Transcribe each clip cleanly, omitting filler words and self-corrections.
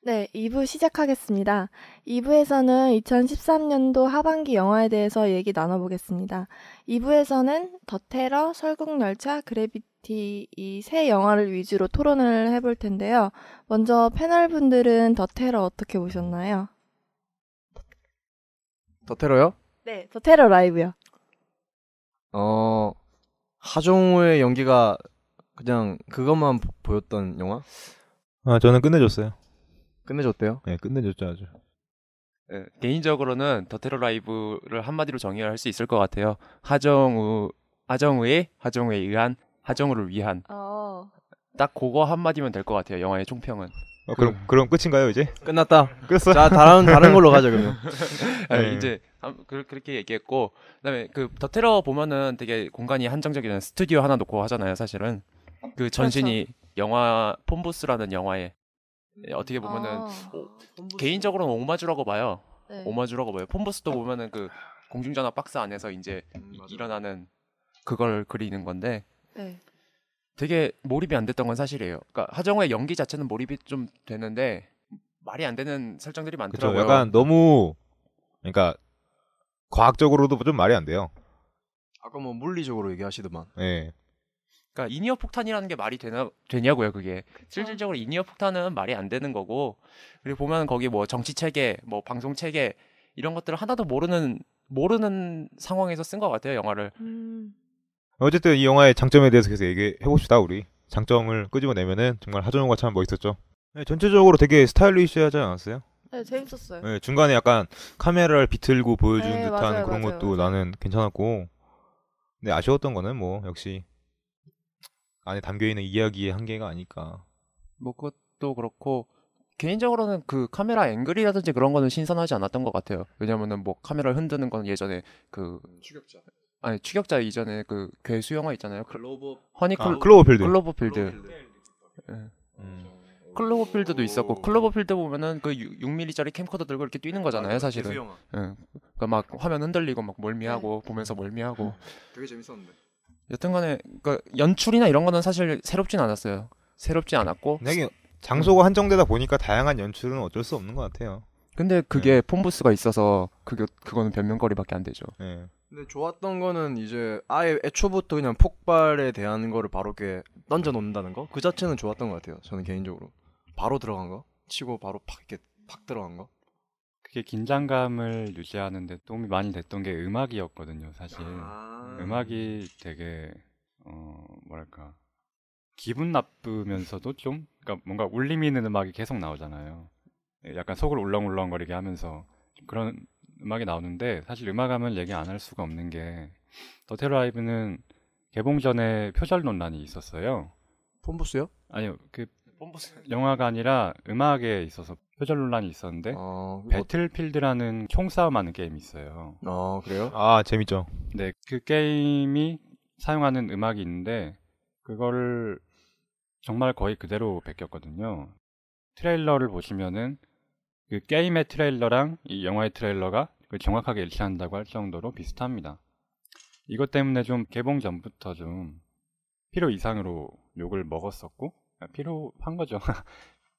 네, 2부 시작하겠습니다. 2부에서는 2013년도 하반기 영화에 대해서 얘기 나눠보겠습니다. 2부에서는 더 테러, 설국열차, 그래비티 이 세 영화를 위주로 토론을 해볼 텐데요. 먼저 패널 분들은 더 테러 어떻게 보셨나요? 더 테러요? 네, 더 테러 라이브요. 하정우의 연기가 그냥 그것만 보였던 영화? 저는 끝내줬어요. 끝내줬대요? 네, 끝내줬죠 아주. 네, 개인적으로는 더 테러 라이브를 한마디로 정의할 수 있을 것 같아요. 하정우에 의한, 하정우를 위한. 딱 그거 한마디면 될 것 같아요. 영화의 총평은. 그럼 끝인가요 이제? 끝났다. 끝어. 자, 다른 걸로 가자 그러면. 네. 이제 그렇게 얘기했고, 그다음에 그 더 테러 보면은 되게 공간이 한정적인 스튜디오 하나 놓고 하잖아요. 사실은 그 전신이 그렇죠. 영화 폰부스라는 영화에 어떻게 보면은 개인적으로는 오마주라고 봐요. 네. 오마주라고 봐요. 폰부스도 보면은 그 공중전화 박스 안에서 이제 일어나는 그걸 그리는 건데. 네. 되게 몰입이 안 됐던 건 사실이에요. 그러니까 하정우의 연기 자체는 몰입이 좀 되는데 말이 안 되는 설정들이 많더라고요. 그쵸, 약간 너무 그러니까 과학적으로도 좀 말이 안 돼요. 아까 뭐 물리적으로 얘기하시더만. 네. 그러니까 인이어 폭탄이라는 게 말이 되냐고요, 그게. 실질적으로 인이어 폭탄은 말이 안 되는 거고, 그리고 보면 거기 뭐 정치 체계, 뭐 방송 체계 이런 것들을 하나도 모르는 상황에서 쓴 것 같아요, 영화를. 어쨌든 이 영화의 장점에 대해서 계속 얘기해봅시다. 우리 장점을 끄집어내면은 정말 하정우가 참 멋있었죠. 네, 전체적으로 되게 스타일리시하지 않았어요? 네, 재밌었어요. 네, 중간에 약간 카메라를 비틀고 보여주는 네, 듯한 맞아요, 그런 맞아요, 것도 맞아요. 나는 괜찮았고, 근데 아쉬웠던 거는 뭐 역시 안에 담겨있는 이야기의 한계가 아닐까. 뭐 그것도 그렇고 개인적으로는 그 카메라 앵글이라든지 그런 거는 신선하지 않았던 것 같아요. 왜냐면은 뭐 카메라를 흔드는 건 예전에 그 추격자 이전에 그 괴수 영화 있잖아요. 클로버필드. 클로버필드도 있었고, 클로버필드 보면은 그 6mm짜리 캠코더 들고 이렇게 뛰는 거잖아요, 사실은. 예. 그러니까 막 화면 흔들리고 막 멀미하고 보면서 멀미하고. 되게 재밌었는데. 여튼간에 그러니까 연출이나 이런 거는 사실 새롭진 않았어요. 새롭지 않았고. 이게 장소가 한정되다 보니까 다양한 연출은 어쩔 수 없는 것 같아요. 근데 그게 폰부스가 있어서 그거는 변명거리밖에 안 되죠. 네. 근데 좋았던 거는 이제 아예 애초부터 그냥 폭발에 대한 거를 바로 이렇게 던져 놓는다는 거? 그 자체는 좋았던 것 같아요. 저는 개인적으로. 바로 들어간 거? 치고 바로 팍 들어간 거? 그게 긴장감을 유지하는 데 도움이 많이 됐던 게 음악이었거든요, 사실. 음악이 되게 뭐랄까 기분 나쁘면서도 좀 그러니까 뭔가 울림 있는 음악이 계속 나오잖아요. 약간 속을 울렁울렁거리게 하면서 좀 그런 음악이 나오는데, 사실 음악하면 얘기 안 할 수가 없는 게 더 테러 라이브는 개봉 전에 표절 논란이 있었어요. 폰부스요? 아니요, 그 영화가 아니라 음악에 있어서 표절 논란이 있었는데 배틀필드라는 총싸움하는 게임이 있어요. 그래요? 아, 재밌죠. 네, 그 게임이 사용하는 음악이 있는데 그거를 정말 거의 그대로 베꼈거든요. 트레일러를 보시면은 그 게임의 트레일러랑 이 영화의 트레일러가 정확하게 일치한다고 할 정도로 비슷합니다. 이것 때문에 좀 개봉 전부터 좀 필요 이상으로 욕을 먹었었고, 필요한 거죠.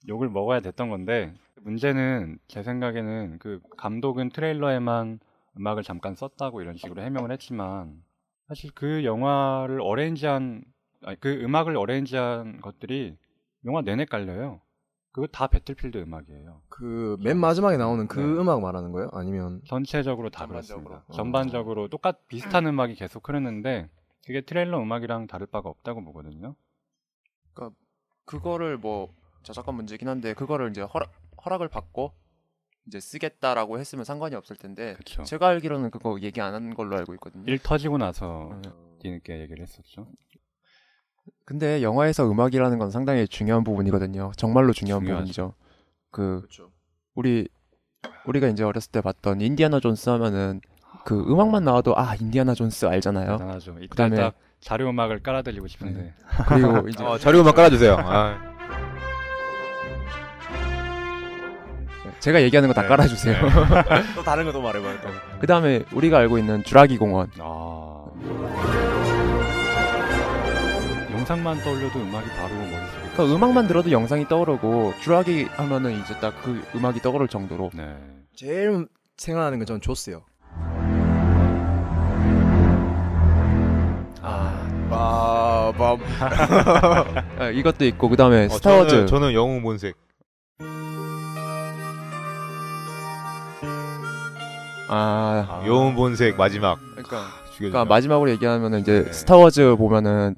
욕을 먹어야 됐던 건데, 문제는 제 생각에는 그 감독은 트레일러에만 음악을 잠깐 썼다고 이런 식으로 해명을 했지만, 사실 그 영화를 그 음악을 어레인지한 것들이 영화 내내 깔려요. 그거 다 배틀필드 음악이에요. 그 맨 마지막에 나오는 그 음악 말하는 거예요? 아니면 전체적으로 다 그렇습니다. 전반적으로 비슷한 음악이 계속 흐르는데 그게 트레일러 음악이랑 다를 바가 없다고 보거든요. 그러니까 그거를 뭐 저작권 문제긴 한데 그거를 이제 허락을 받고 이제 쓰겠다라고 했으면 상관이 없을 텐데, 그쵸. 제가 알기로는 그거 얘기 안 한 걸로 알고 있거든요. 일 터지고 나서 뒤늦게 얘기를 했었죠. 근데 영화에서 음악이라는 건 상당히 중요한 부분이거든요. 정말로 중요한 부분이죠. 그렇죠. 우리가 이제 어렸을 때 봤던 인디아나 존스 하면은 그 음악만 나와도 인디아나 존스 알잖아요. 대단하죠. 그다음에 딱 자료 음악을 깔아드리고 싶은데. 그리고 이제 자료 음악 깔아주세요. 제가 얘기하는 거 다 깔아주세요. 또 다른 거 또 말해봐요. 또. 그다음에 우리가 알고 있는 주라기 공원. 영상만 떠올려도 음악이 바로 머릿속에 그러니까 음악만 들어도 영상이 떠오르고 줄 하면은 이제 딱 그 음악이 떠오를 정도로. 네. 제일 생각나는 건 전 조스요. 이것도 있고 그다음에 스타워즈. 저는 영웅 본색. 영웅 본색 마지막. 그러니까 마지막으로 얘기하면은 이제 네. 스타워즈 보면은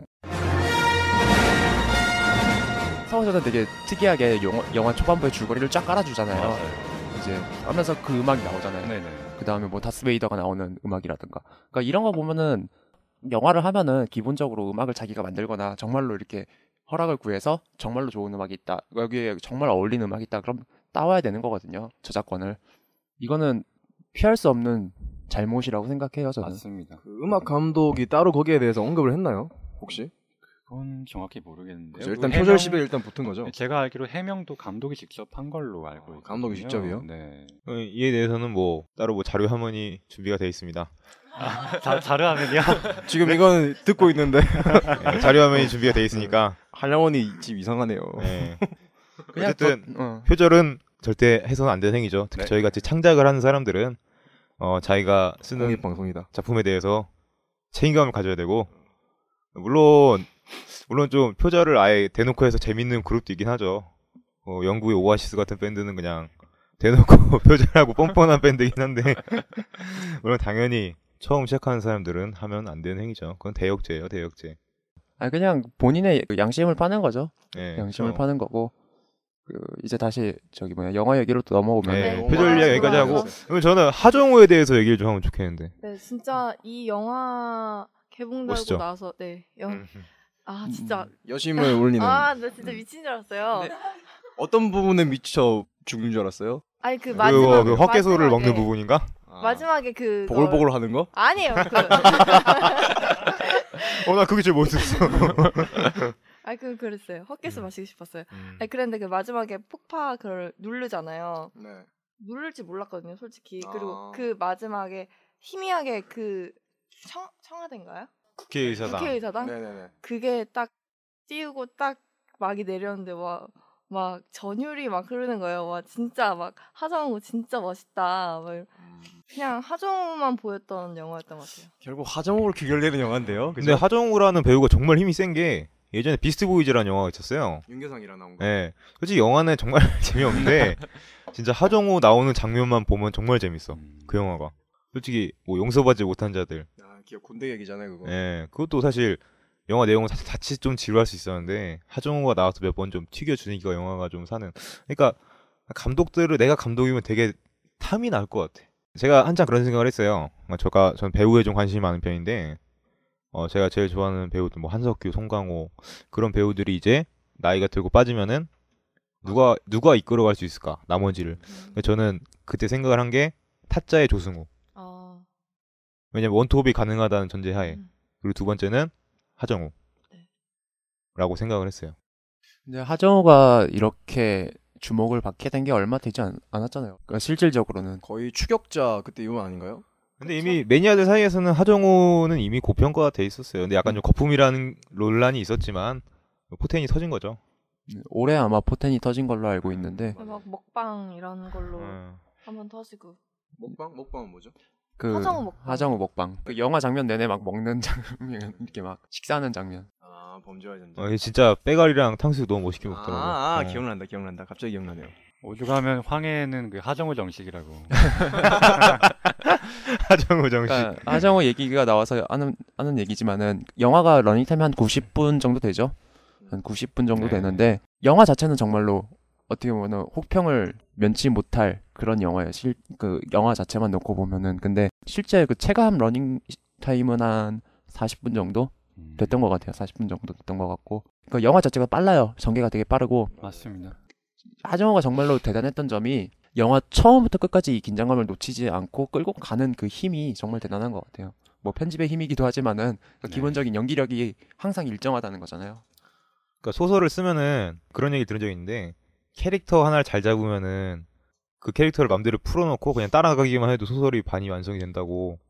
스타워즈는 되게 특이하게 영화 초반부에 줄거리를 쫙 깔아주잖아요. 맞아요. 이제 하면서 그 음악이 나오잖아요. 네네. 그 다음에 뭐 다스베이더가 나오는 음악이라든가. 그러니까 이런 거 보면은 영화를 하면은 기본적으로 음악을 자기가 만들거나 정말로 이렇게 허락을 구해서 정말로 좋은 음악이 있다. 여기에 정말 어울리는 음악이 있다. 그럼 따와야 되는 거거든요. 저작권을. 이거는 피할 수 없는 잘못이라고 생각해요, 저는. 맞습니다. 그 음악 감독이 따로 거기에 대해서 언급을 했나요? 혹시? 그건 정확히 모르겠는데요. 그렇죠. 일단 그 표절 10에 일단 붙은 거죠. 제가 알기로 해명도 감독이 직접 한 걸로 알고 있거든요. 감독이 직접이요? 네. 이에 대해서는 뭐 따로 뭐 자료 화면이 준비가 되어 있습니다. 자료화면이요? 지금 이건 듣고 있는데 네, 자료 화면이 준비가 되어 있으니까. 한양원이 지금 이상하네요. 네. 그냥 어쨌든 표절은 절대 해서는 안 되는 행위죠. 특히 네. 저희 같이 창작을 하는 사람들은 자기가 쓰는 공익 방송이다. 작품에 대해서 책임감을 가져야 되고, 물론 좀 표절을 아예 대놓고 해서 재밌는 그룹도 있긴 하죠. 영국의 오아시스 같은 밴드는 그냥 대놓고 표절하고 뻔뻔한 밴드이긴 한데 물론 당연히 처음 시작하는 사람들은 하면 안 되는 행위죠. 그건 대역죄예요, 대역죄. 그냥 본인의 양심을 파는 거죠. 네, 양심을 그렇죠. 파는 거고. 이제 다시 영화 얘기로 또 넘어오면 네, 네, 표절 이야기 여기까지 하고, 돌아가서. 그럼 저는 하정우에 대해서 얘기를 좀 하면 좋겠는데. 네, 진짜 이 영화 개봉되고 멋있죠? 나서 진짜 여심을 울리는 나 진짜 미친 줄 알았어요. 어떤 부분에 미쳐 죽는 줄 알았어요? 아니 그 그 마지막 헛개소를 마지막에, 먹는 부분인가? 마지막에 그 보글보글 하는 거? 아니에요. 나 그게 제일 멋있었어. 그랬어요. 헛개수 마시고 싶었어요. 그랬는데 그 마지막에 폭파 그걸 누르잖아요. 네. 누를지 몰랐거든요, 솔직히. 아. 그리고 그 마지막에 희미하게 그 청와대인가요? 국회의사당. 국회의사당? 네네네. 그게 딱 띄우고 딱 막이 내렸는데 막 전율이 막 흐르는 거예요. 와 진짜 막 하정우 진짜 멋있다. 그냥 하정우만 보였던 영화였던 것 같아요. 결국 하정우로 귀결되는 영화인데요. 근데 하정우라는 배우가 정말 힘이 센 게 예전에 비스트 보이즈라는 영화가 있었어요. 윤계상이랑 나온 거. 네. 솔직히 영화는 정말 재미없는데 진짜 하정우 나오는 장면만 보면 정말 재밌어. 그 영화가. 솔직히 뭐 용서받지 못한 자들. 기억 군대 얘기잖아요, 그거. 네. 그것도 사실 영화 내용은 사실 자칫 좀 지루할 수 있었는데 하정우가 나와서 몇 번 좀 튀겨주니까 영화가 좀 사는. 그러니까 감독들을 내가 감독이면 되게 탐이 날 것 같아. 제가 한참 그런 생각을 했어요. 전 배우에 좀 관심이 많은 편인데 제가 제일 좋아하는 배우들 뭐 한석규, 송강호 그런 배우들이 이제 나이가 들고 빠지면은 누가 이끌어갈 수 있을까 나머지를. 저는 그때 생각을 한 게 타짜의 조승우. 왜냐면 원톱이 가능하다는 전제하에. 그리고 두 번째는 하정우. 라고 생각을 했어요. 근데 하정우가 이렇게 주목을 받게 된 게 얼마 되지 않았잖아요. 그러니까 실질적으로는 거의 추격자 그때 이후 아닌가요? 근데 이미 매니아들 사이에서는 하정우는 이미 고평가가 돼 있었어요. 근데 약간 좀 거품이라는 논란이 있었지만 포텐이 터진 거죠. 올해 아마 포텐이 터진 걸로 알고 있는데 막 먹방 이런 걸로 한번 터지고. 먹방은 뭐죠? 하정우 먹방. 그 영화 장면 내내 막 먹는 장면, 이렇게 막 식사하는 장면. 범죄와의 전쟁. 진짜 빼가리랑 탕수육 너무 멋있게 먹더라고요. 기억난다. 갑자기 기억나네요. 오죽하면 황해는 그 하정우 정식이라고. 하정우 정식. 그러니까 하정우 얘기가 나와서 하는 얘기지만은 영화가 러닝타임이 한 90분 정도 되죠. 한 90분 정도 네. 되는데 영화 자체는 정말로 어떻게 보면은 혹평을 면치 못할 그런 영화예요. 그 영화 자체만 놓고 보면은. 근데 실제 그 체감 러닝 타임은 한 40분 정도 됐던 것 같아요. 40분 정도 됐던 것 같고. 그 영화 자체가 빨라요. 전개가 되게 빠르고. 맞습니다. 하정우가 정말로 대단했던 점이 영화 처음부터 끝까지 이 긴장감을 놓치지 않고 끌고 가는 그 힘이 정말 대단한 것 같아요. 뭐 편집의 힘이기도 하지만은 그 기본적인 연기력이 항상 일정하다는 거잖아요. 그러니까 소설을 쓰면은 그런 얘기 들은 적이 있는데 캐릭터 하나를 잘 잡으면은 그 캐릭터를 맘대로 풀어놓고 그냥 따라가기만 해도 소설이 반이 완성이 된다고.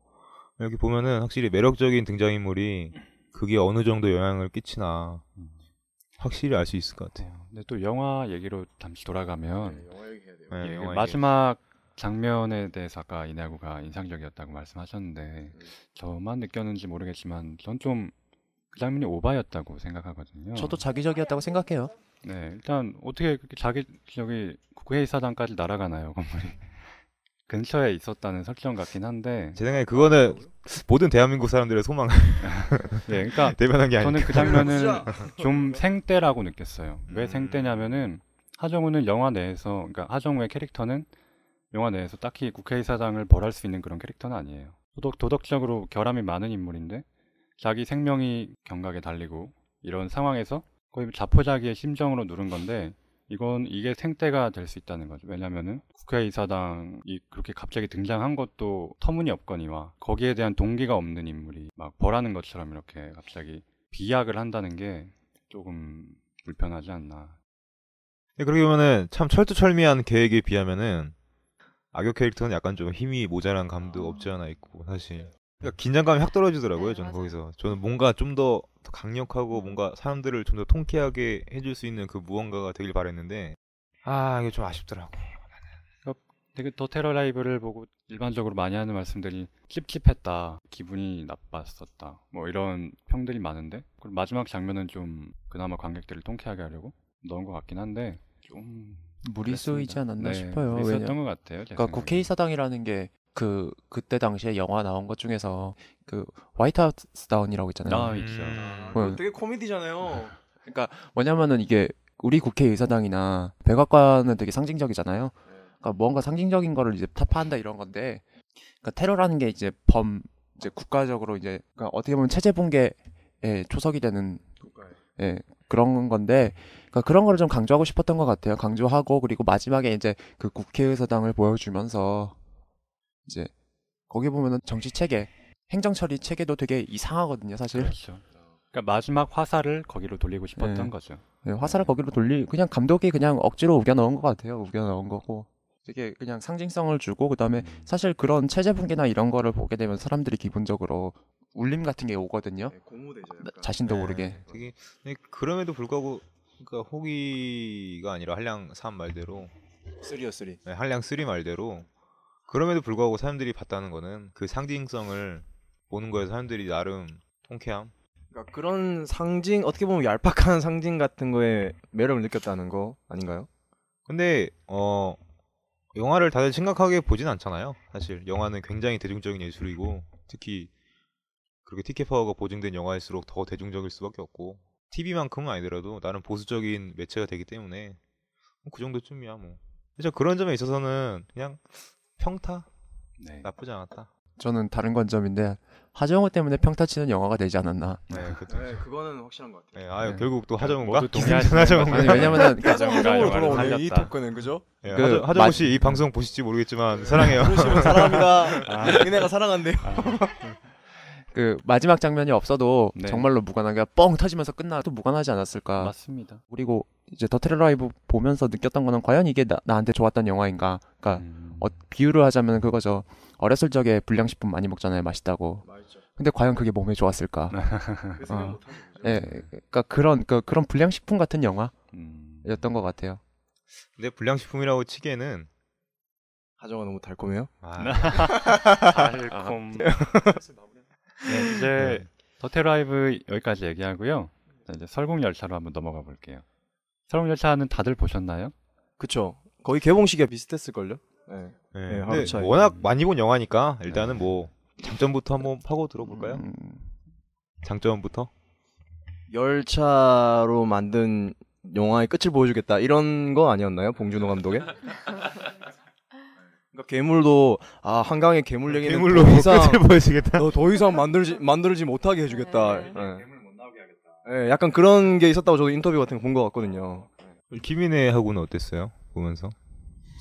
여기 보면은 확실히 매력적인 등장인물이 그게 어느 정도 영향을 끼치나 확실히 알 수 있을 것 같아요. 근데 또 영화 얘기로 잠시 돌아가면 영화 얘기해야 돼요. 네, 이 영화 마지막 장면에 대해서 아까 이나구가 인상적이었다고 말씀하셨는데 저만 느꼈는지 모르겠지만 전 좀 그 장면이 오바였다고 생각하거든요. 저도 자기적이었다고 생각해요. 네, 일단 어떻게 그렇게 자기 저기 국회의사당까지 날아가나요, 건물이? 근처에 있었다는 설정 같긴 한데, 제 생각에 그거는 모든 대한민국 사람들의 소망을 네, 그러니까 대변한 게 저는 아닐까. 그 장면은 좀 생떼라고 느꼈어요. 왜 생떼냐면은 하정우는 영화 내에서, 그러니까 하정우의 캐릭터는 영화 내에서 딱히 국회의사당을 벌할 수 있는 그런 캐릭터는 아니에요. 도덕적으로 결함이 많은 인물인데 자기 생명이 경각에 달리고 이런 상황에서 거의 자포자기의 심정으로 누른 건데 이게 생떼가 될 수 있다는 거죠. 왜냐면은 국회의사당이 그렇게 갑자기 등장한 것도 터무니없거니와 거기에 대한 동기가 없는 인물이 막 벌하는 것처럼 이렇게 갑자기 비약을 한다는 게 조금 불편하지 않나. 네, 그러게 보면은 참 철두철미한 계획에 비하면은 악역 캐릭터는 약간 좀 힘이 모자란 감도 없지 않아 있고 사실. 그러니까 긴장감이 확 떨어지더라고요. 네, 저는 맞아요. 거기서 저는 뭔가 좀 더 강력하고 뭔가 사람들을 좀 더 통쾌하게 해줄 수 있는 그 무언가가 되길 바랬는데 이게 좀 아쉽더라고. 되게 더 테러 라이브를 보고 일반적으로 많이 하는 말씀들이 찝찝했다, 기분이 나빴었다, 뭐 이런 평들이 많은데 그리고 마지막 장면은 좀 그나마 관객들을 통쾌하게 하려고 넣은 것 같긴 한데 좀 무리수이지 않았나 싶어요. 무리수였던 것 같아요. 제 그러니까 생각에는. 국회의사당이라는 게 그때 당시에 영화 나온 것 중에서 그 화이트하우스 다운이라고 있잖아요. 있죠. 그거 되게 코미디잖아요. 그러니까 뭐냐면은 이게 우리 국회의사당이나 백악관은 되게 상징적이잖아요. 그러니까 뭔가 상징적인 거를 이제 타파한다 이런 건데, 그러니까 테러라는 게 이제 이제 국가적으로 이제 그러니까 어떻게 보면 체제 붕괴의 초석이 되는 그런 건데, 그러니까 그런 거를 좀 강조하고 싶었던 것 같아요. 강조하고 그리고 마지막에 이제 그 국회의사당을 보여주면서 이제 거기 보면은 정치 체계, 행정 처리 체계도 되게 이상하거든요, 사실. 그렇죠. 그러니까 마지막 화살을 거기로 돌리고 싶었던 네. 거죠. 네, 화살을 거기로 그냥 감독이 그냥 억지로 우겨 넣은 것 같아요. 우겨 넣은 거고. 되게 그냥 상징성을 주고 그다음에 사실 그런 체제 붕괴나 이런 거를 보게 되면 사람들이 기본적으로 울림 같은 게 오거든요. 고무되죠. 자신도 네, 모르게. 되게 근데 그럼에도 불구하고 그러니까 호기가 아니라 한량 3 말대로 3요 3. 네, 한량 3 말대로 그럼에도 불구하고 사람들이 봤다는 거는 그 상징성을 보는 거에서 사람들이 나름 통쾌함. 그러니까 그런 상징 어떻게 보면 얄팍한 상징 같은 거에 매력을 느꼈다는 거 아닌가요? 근데 영화를 다들 심각하게 보진 않잖아요. 사실 영화는 굉장히 대중적인 예술이고 특히 그렇게 티켓 파워가 보증된 영화일수록 더 대중적일 수밖에 없고 TV만큼은 아니더라도 나름 보수적인 매체가 되기 때문에 그 정도쯤이야 뭐. 그래서 그런 점에 있어서는 그냥 평타 네. 나쁘지 않았다. 저는 다른 관점인데 하정우 때문에 평타 치는 영화가 되지 않았나. 네, 그렇죠. 네, 그거는 확실한 것 같아요. 네, 네. 결국 또 그러니까 하정우인가? 모두 동의하시는 하정우인가? 아니 왜냐면은 하정우가 영화를 돌아오네, 이 살렸다. 토크는 그죠? 네, 그 하정우 씨 이 방송 보실지 모르겠지만 사랑해요. 그러시면 사랑합니다. 은혜가 사랑한대요. 그 마지막 장면이 없어도 네. 정말로 무관하게 뻥 터지면서 끝나도 무관하지 않았을까. 맞습니다. 그리고 이제 더 테러 라이브 보면서 느꼈던 거는 과연 이게 나한테 좋았던 영화인가. 그러니까 비유를 하자면 그거죠. 어렸을 적에 불량식품 많이 먹잖아요. 맛있다고. 맞죠. 근데 과연 그게 몸에 좋았을까? 그 생각 못 하죠. 예, 그러니까 그런 불량식품 같은 영화였던 것 같아요. 근데 불량식품이라고 치기에는 하정아 너무 달콤해요. 달콤. 네, 이제 더 테러 라이브 여기까지 얘기하고요. 자, 이제 설국열차로 한번 넘어가 볼게요. 설국열차는 다들 보셨나요? 그쵸. 거의 개봉 시기가 비슷했을걸요? 네. 네, 네, 하루 근데 차이. 워낙 많이 본 영화니까 일단은 뭐 장점부터 한번 파고 들어볼까요? 장점부터? 열차로 만든 영화의 끝을 보여주겠다 이런 거 아니었나요? 봉준호 감독의? 그러니까 괴물도 한강의 괴물 얘기는 괴물로 더 이상 끝을 보여주겠다. 너 더 이상 만들지 못하게 해주겠다. 네. 괴물 못 나오게 하겠다. 네, 약간 그런 게 있었다고 저도 인터뷰 같은 거 본 것 같거든요. 김인혜하고는 어땠어요? 보면서?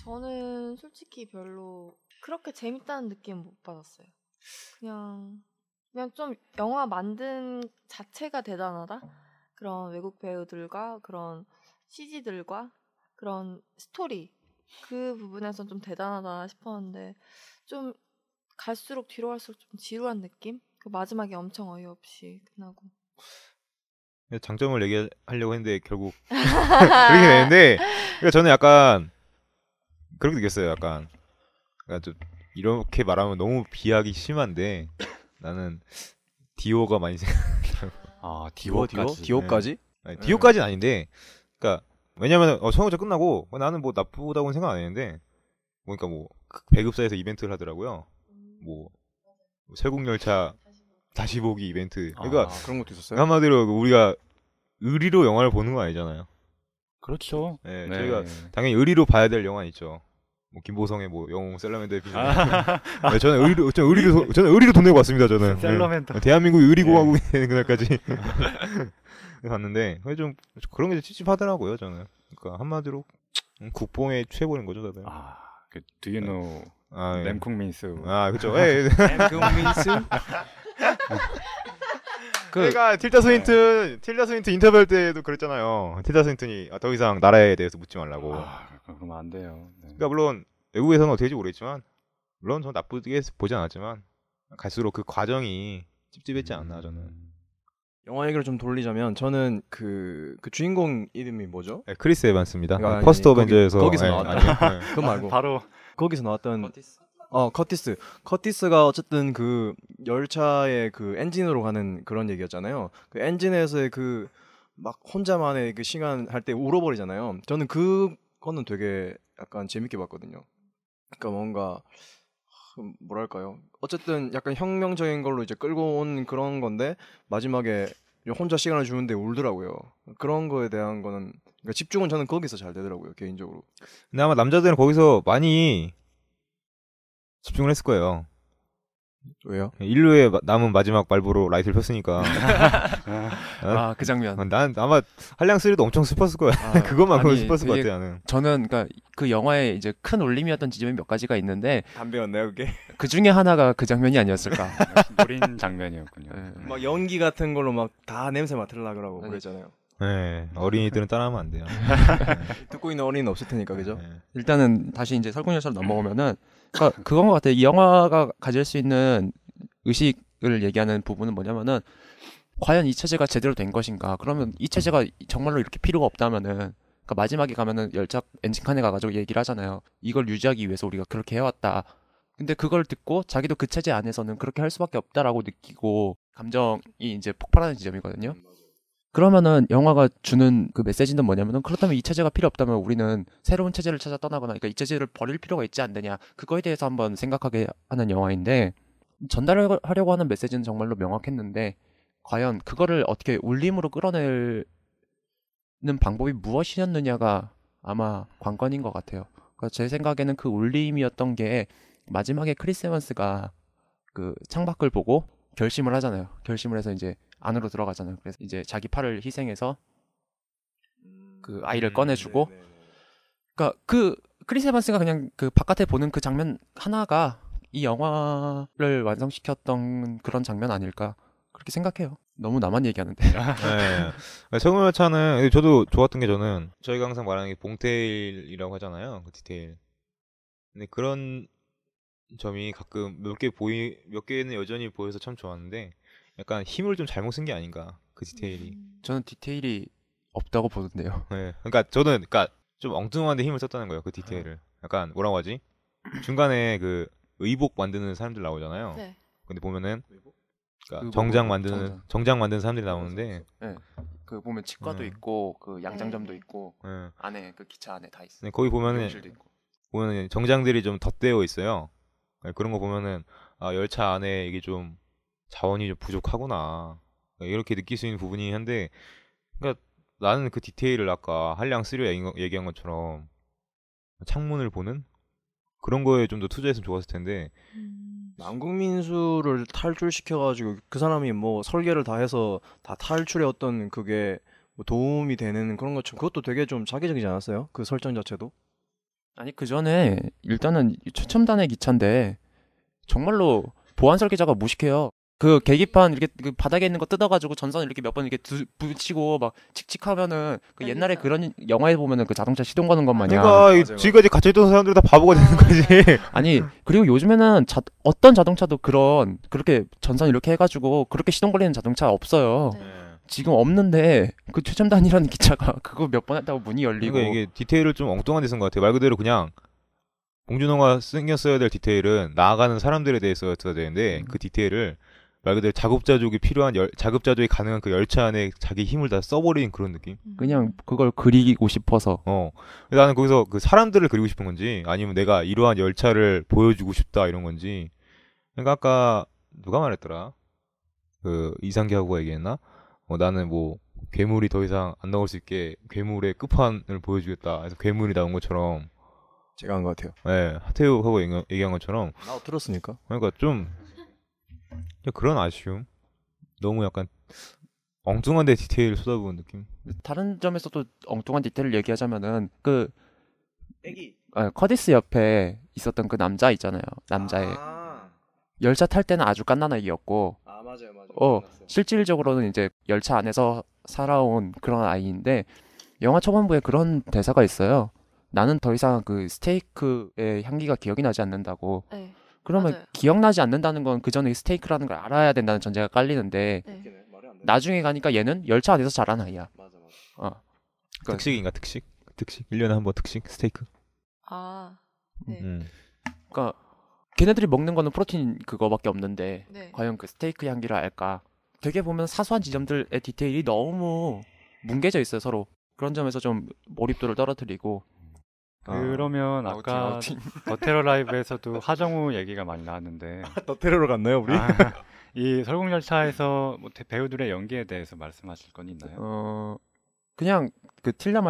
저는 솔직히 별로 그렇게 재밌다는 느낌 못 받았어요. 그냥 좀 영화 만든 자체가 대단하다. 그런 외국 배우들과 그런 CG들과 그런 스토리 그 부분에서 좀 대단하다 싶었는데 좀 갈수록 뒤로 갈수록 좀 지루한 느낌? 그 마지막에 엄청 어이없이 끝나고. 장점을 얘기하려고 했는데 결국 그렇게 되는데 그러니까 저는 약간 그렇게 느꼈어요. 약간 그러니까 좀 이렇게 말하면 너무 비하기 심한데 나는 디오가 많이 아, 디오까지? 디오까지? 아니, 디오까지는 아닌데 그러니까 왜냐면 성우자 끝나고 나는 뭐 나쁘다고는 생각 안 했는데 보니까 뭐 배급사에서 이벤트를 하더라고요. 뭐 설국열차 다시 보기 이벤트. 그러니까 그런 것도 있었어요? 한마디로 우리가 의리로 영화를 보는 거 아니잖아요. 그렇죠. 네, 네. 저희가 당연히 의리로 봐야 될 영화 있죠. 뭐 김보성의 뭐 영웅 셀러맨더의 비밀. 네, 저는 의리로 돈 내고 왔습니다. 저는. 셀러맨더. 네. 대한민국이 의리공화국이 되는 그날까지 갔는데 좀 그런 게 찝찝하더라고요. 저는. 그러니까 한마디로 국뽕에 취해버린 거죠, 다들. 그 Do you know 아, 예. 램쿵민스? 그렇죠. 예. 램쿵민스? 그러니까 틸다 스윈튼 인터뷰할 때도 그랬잖아요. 틸다 스윈튼이 더 이상 나라에 대해서 묻지 말라고. 그러면 안 돼요. 네. 그러니까 물론 외국에서는 어떻게 될지 모르겠지만 물론 저 나쁘게 보진 않았지만 갈수록 그 과정이 찝찝했지 않나 저는. 영화 얘기를 좀 돌리자면 저는 그 주인공 이름이 뭐죠? 네, 크리스 에반스입니다. 아니, 퍼스트 어벤져에서 거기서 네, 나왔다. 네. 그거 말고 바로 거기서 나왔던 커티스가 어쨌든 그 열차의 그 엔진으로 가는 그런 얘기였잖아요. 그 엔진에서의 그 막 혼자만의 그 시간 할 때 울어버리잖아요. 저는 그거는 되게 약간 재밌게 봤거든요. 그러니까 뭔가 뭐랄까요? 어쨌든 약간 혁명적인 걸로 이제 끌고 온 그런 건데 마지막에 혼자 시간을 주는데 울더라고요. 그런 거에 대한 거는 그러니까 집중은 저는 거기서 잘 되더라고요, 개인적으로. 근데 아마 남자들은 거기서 많이 집중을 했을 거예요. 왜요? 인류의 남은 마지막 말보로 라이트를 폈으니까. 그 장면. 난 아마 한량 3도 엄청 슬펐을 거야. 그것만큼 아니, 슬펐을 것 되게 같아 나는. 저는 그러니까 그 영화에 이제 큰 울림이었던 지점이 몇 가지가 있는데 담배였나요, 그게? 그 중에 하나가 그 장면이 아니었을까. 노린 장면이었군요. 네. 막 연기 같은 걸로 막 다 냄새 맡으려 그러고 아니, 그랬잖아요. 네, 어린이들은 따라하면 안 돼요. 듣고 있는 어린이는 없을 테니까, 그죠? 네. 일단은 다시 이제 설국열차로 넘어오면은 그러니까 그건 것 같아요. 이 영화가 가질 수 있는 의식을 얘기하는 부분은 뭐냐면은 과연 이 체제가 제대로 된 것인가? 그러면 이 체제가 정말로 이렇게 필요가 없다면은 그러니까 마지막에 가면은 열차 엔진칸에 가가지고 얘기를 하잖아요. 이걸 유지하기 위해서 우리가 그렇게 해왔다. 근데 그걸 듣고 자기도 그 체제 안에서는 그렇게 할 수밖에 없다라고 느끼고 감정이 이제 폭발하는 지점이거든요. 그러면은 영화가 주는 그 메시지는 뭐냐면은 그렇다면 이 체제가 필요 없다면 우리는 새로운 체제를 찾아 떠나거나 그러니까 이 체제를 버릴 필요가 있지 않느냐 그거에 대해서 한번 생각하게 하는 영화인데 전달하려고 하는 메시지는 정말로 명확했는데 과연 그거를 어떻게 울림으로 끌어내는 방법이 무엇이었느냐가 아마 관건인 것 같아요. 그러니까 제 생각에는 그 울림이었던 게 마지막에 크리스 에반스가 그 창밖을 보고 결심을 하잖아요. 결심을 해서 이제 안으로 들어가잖아요. 그래서 이제 자기 팔을 희생해서 그 아이를 꺼내주고, 그러니까 그 크리스 에반스가 그냥 그 바깥에 보는 그 장면 하나가 이 영화를 완성시켰던 그런 장면 아닐까 그렇게 생각해요. 너무 나만 얘기하는데. 네. 설국열차는 저도 좋았던 게 저는 저희가 항상 말하는 게 봉테일이라고 하잖아요. 그 디테일. 근데 그런 점이 가끔 몇 개는 여전히 보여서 참 좋았는데 약간 힘을 좀 잘못 쓴 게 아닌가 그 디테일이. 저는 디테일이 없다고 보는데요. 네. 그러니까 저는 좀 엉뚱한데 힘을 썼다는 거예요. 그 디테일을. 약간 뭐라고 하지? 중간에 그 의복 만드는 사람들 나오잖아요. 네. 근데 보면은 그러니까 그 정장 뭐, 만드는 정장 만드는 사람들이 나오는데 네. 그 보면 치과도 있고 그 양장점도 있고 네. 안에 그 기차 안에 다 있어. 네, 거기 보면은 미용실도 있고. 정장들이 좀 덧대어 있어요. 네, 그런 거 보면은 열차 안에 이게 좀 자원이 좀 부족하구나 이렇게 느낄 수 있는 부분이 한데, 그러니까 나는 그 디테일을 아까 한량 3로 얘기한 것처럼 창문을 보는 그런 거에 좀 더 투자했으면 좋았을 텐데. 남궁민수를 탈출시켜가지고 그 사람이 뭐 설계를 다 해서 다 탈출의 어떤 그게 뭐 도움이 되는 그런 것처럼 그것도 되게 좀 자기적이지 않았어요? 그 설정 자체도? 아니 그 전에 일단은 최첨단의 기차인데 정말로 보안 설계자가 무식해요. 그 계기판 이렇게 그 바닥에 있는 거 뜯어가지고 전선 이렇게 몇 번 이렇게 붙이고 막 칙칙하면은 그 옛날에 그런 영화에 보면은 그 자동차 시동 거는 것 마냥. 그러니까 맞아요. 지금까지 갇혀있던 사람들이 다 바보가 되는 거지. 아니 그리고 요즘에는 어떤 자동차도 그렇게 전선 이렇게 해가지고 그렇게 시동 걸리는 자동차 없어요. 네. 지금 없는데 그 최첨단이라는 기차가 그거 몇 번 했다고 문이 열리고 그러니까 이게 디테일을 좀 엉뚱한 데 쓴 것 같아요. 말 그대로 그냥 봉준호가 신경 써야 될 디테일은 나아가는 사람들에 대해서 써야 되는데 그 디테일을 말 그대로 자급자족이 필요한 자급자족이 가능한 그 열차 안에 자기 힘을 다 써버린 그런 느낌. 그냥 그걸 그리고 싶어서 나는 거기서 그 사람들을 그리고 싶은 건지 아니면 내가 이러한 열차를 보여주고 싶다 이런 건지. 그러니까 아까 누가 말했더라? 그 이상기하고가 얘기했나? 나는 뭐 괴물이 더 이상 안 나올 수 있게 괴물의 끝판을 보여주겠다. 그래서 괴물이 나온 것처럼 제가 한 것 같아요. 네, 하태우하고 얘기한 것처럼 나도 들었으니까. 그러니까 좀 그런 아쉬움. 너무 약간 엉뚱한 데 디테일을 쏟아부은 느낌. 다른 점에서도 엉뚱한 디테일을 얘기하자면은 그 애기. 커디스 옆에 있었던 그 남자 있잖아요. 남자애 열차 탈 때는 아주 갓난 아이였고 맞아요. 실질적으로는 이제 열차 안에서 살아온 그런 아이인데 영화 초반부에 그런 대사가 있어요. 나는 더 이상 그 스테이크의 향기가 기억이 나지 않는다고. 네. 그러면 맞아요. 기억나지 않는다는 건 그 전에 스테이크라는 걸 알아야 된다는 전제가 깔리는데 네. 나중에 가니까 얘는 열차 안에서 자란 아이야. 그러니까 특식인가 특식? 1년에 한 번 특식 스테이크. 아, 네. 그러니까 걔네들이 먹는 거는 프로틴 그거밖에 없는데 네. 과연 그 스테이크 향기를 알까? 되게 보면 사소한 지점들의 디테일이 너무 뭉개져 있어요 서로. 그런 점에서 좀 몰입도를 떨어뜨리고. 그러면 아까 더 테러 라이브에서도 하정우 얘기가 많이 나왔는데 더 테러로 갔나요 우리? 이 설국열차에서 뭐 배우들의 연기에 대해서 말씀하실 건 있나요? 그냥 그 틸다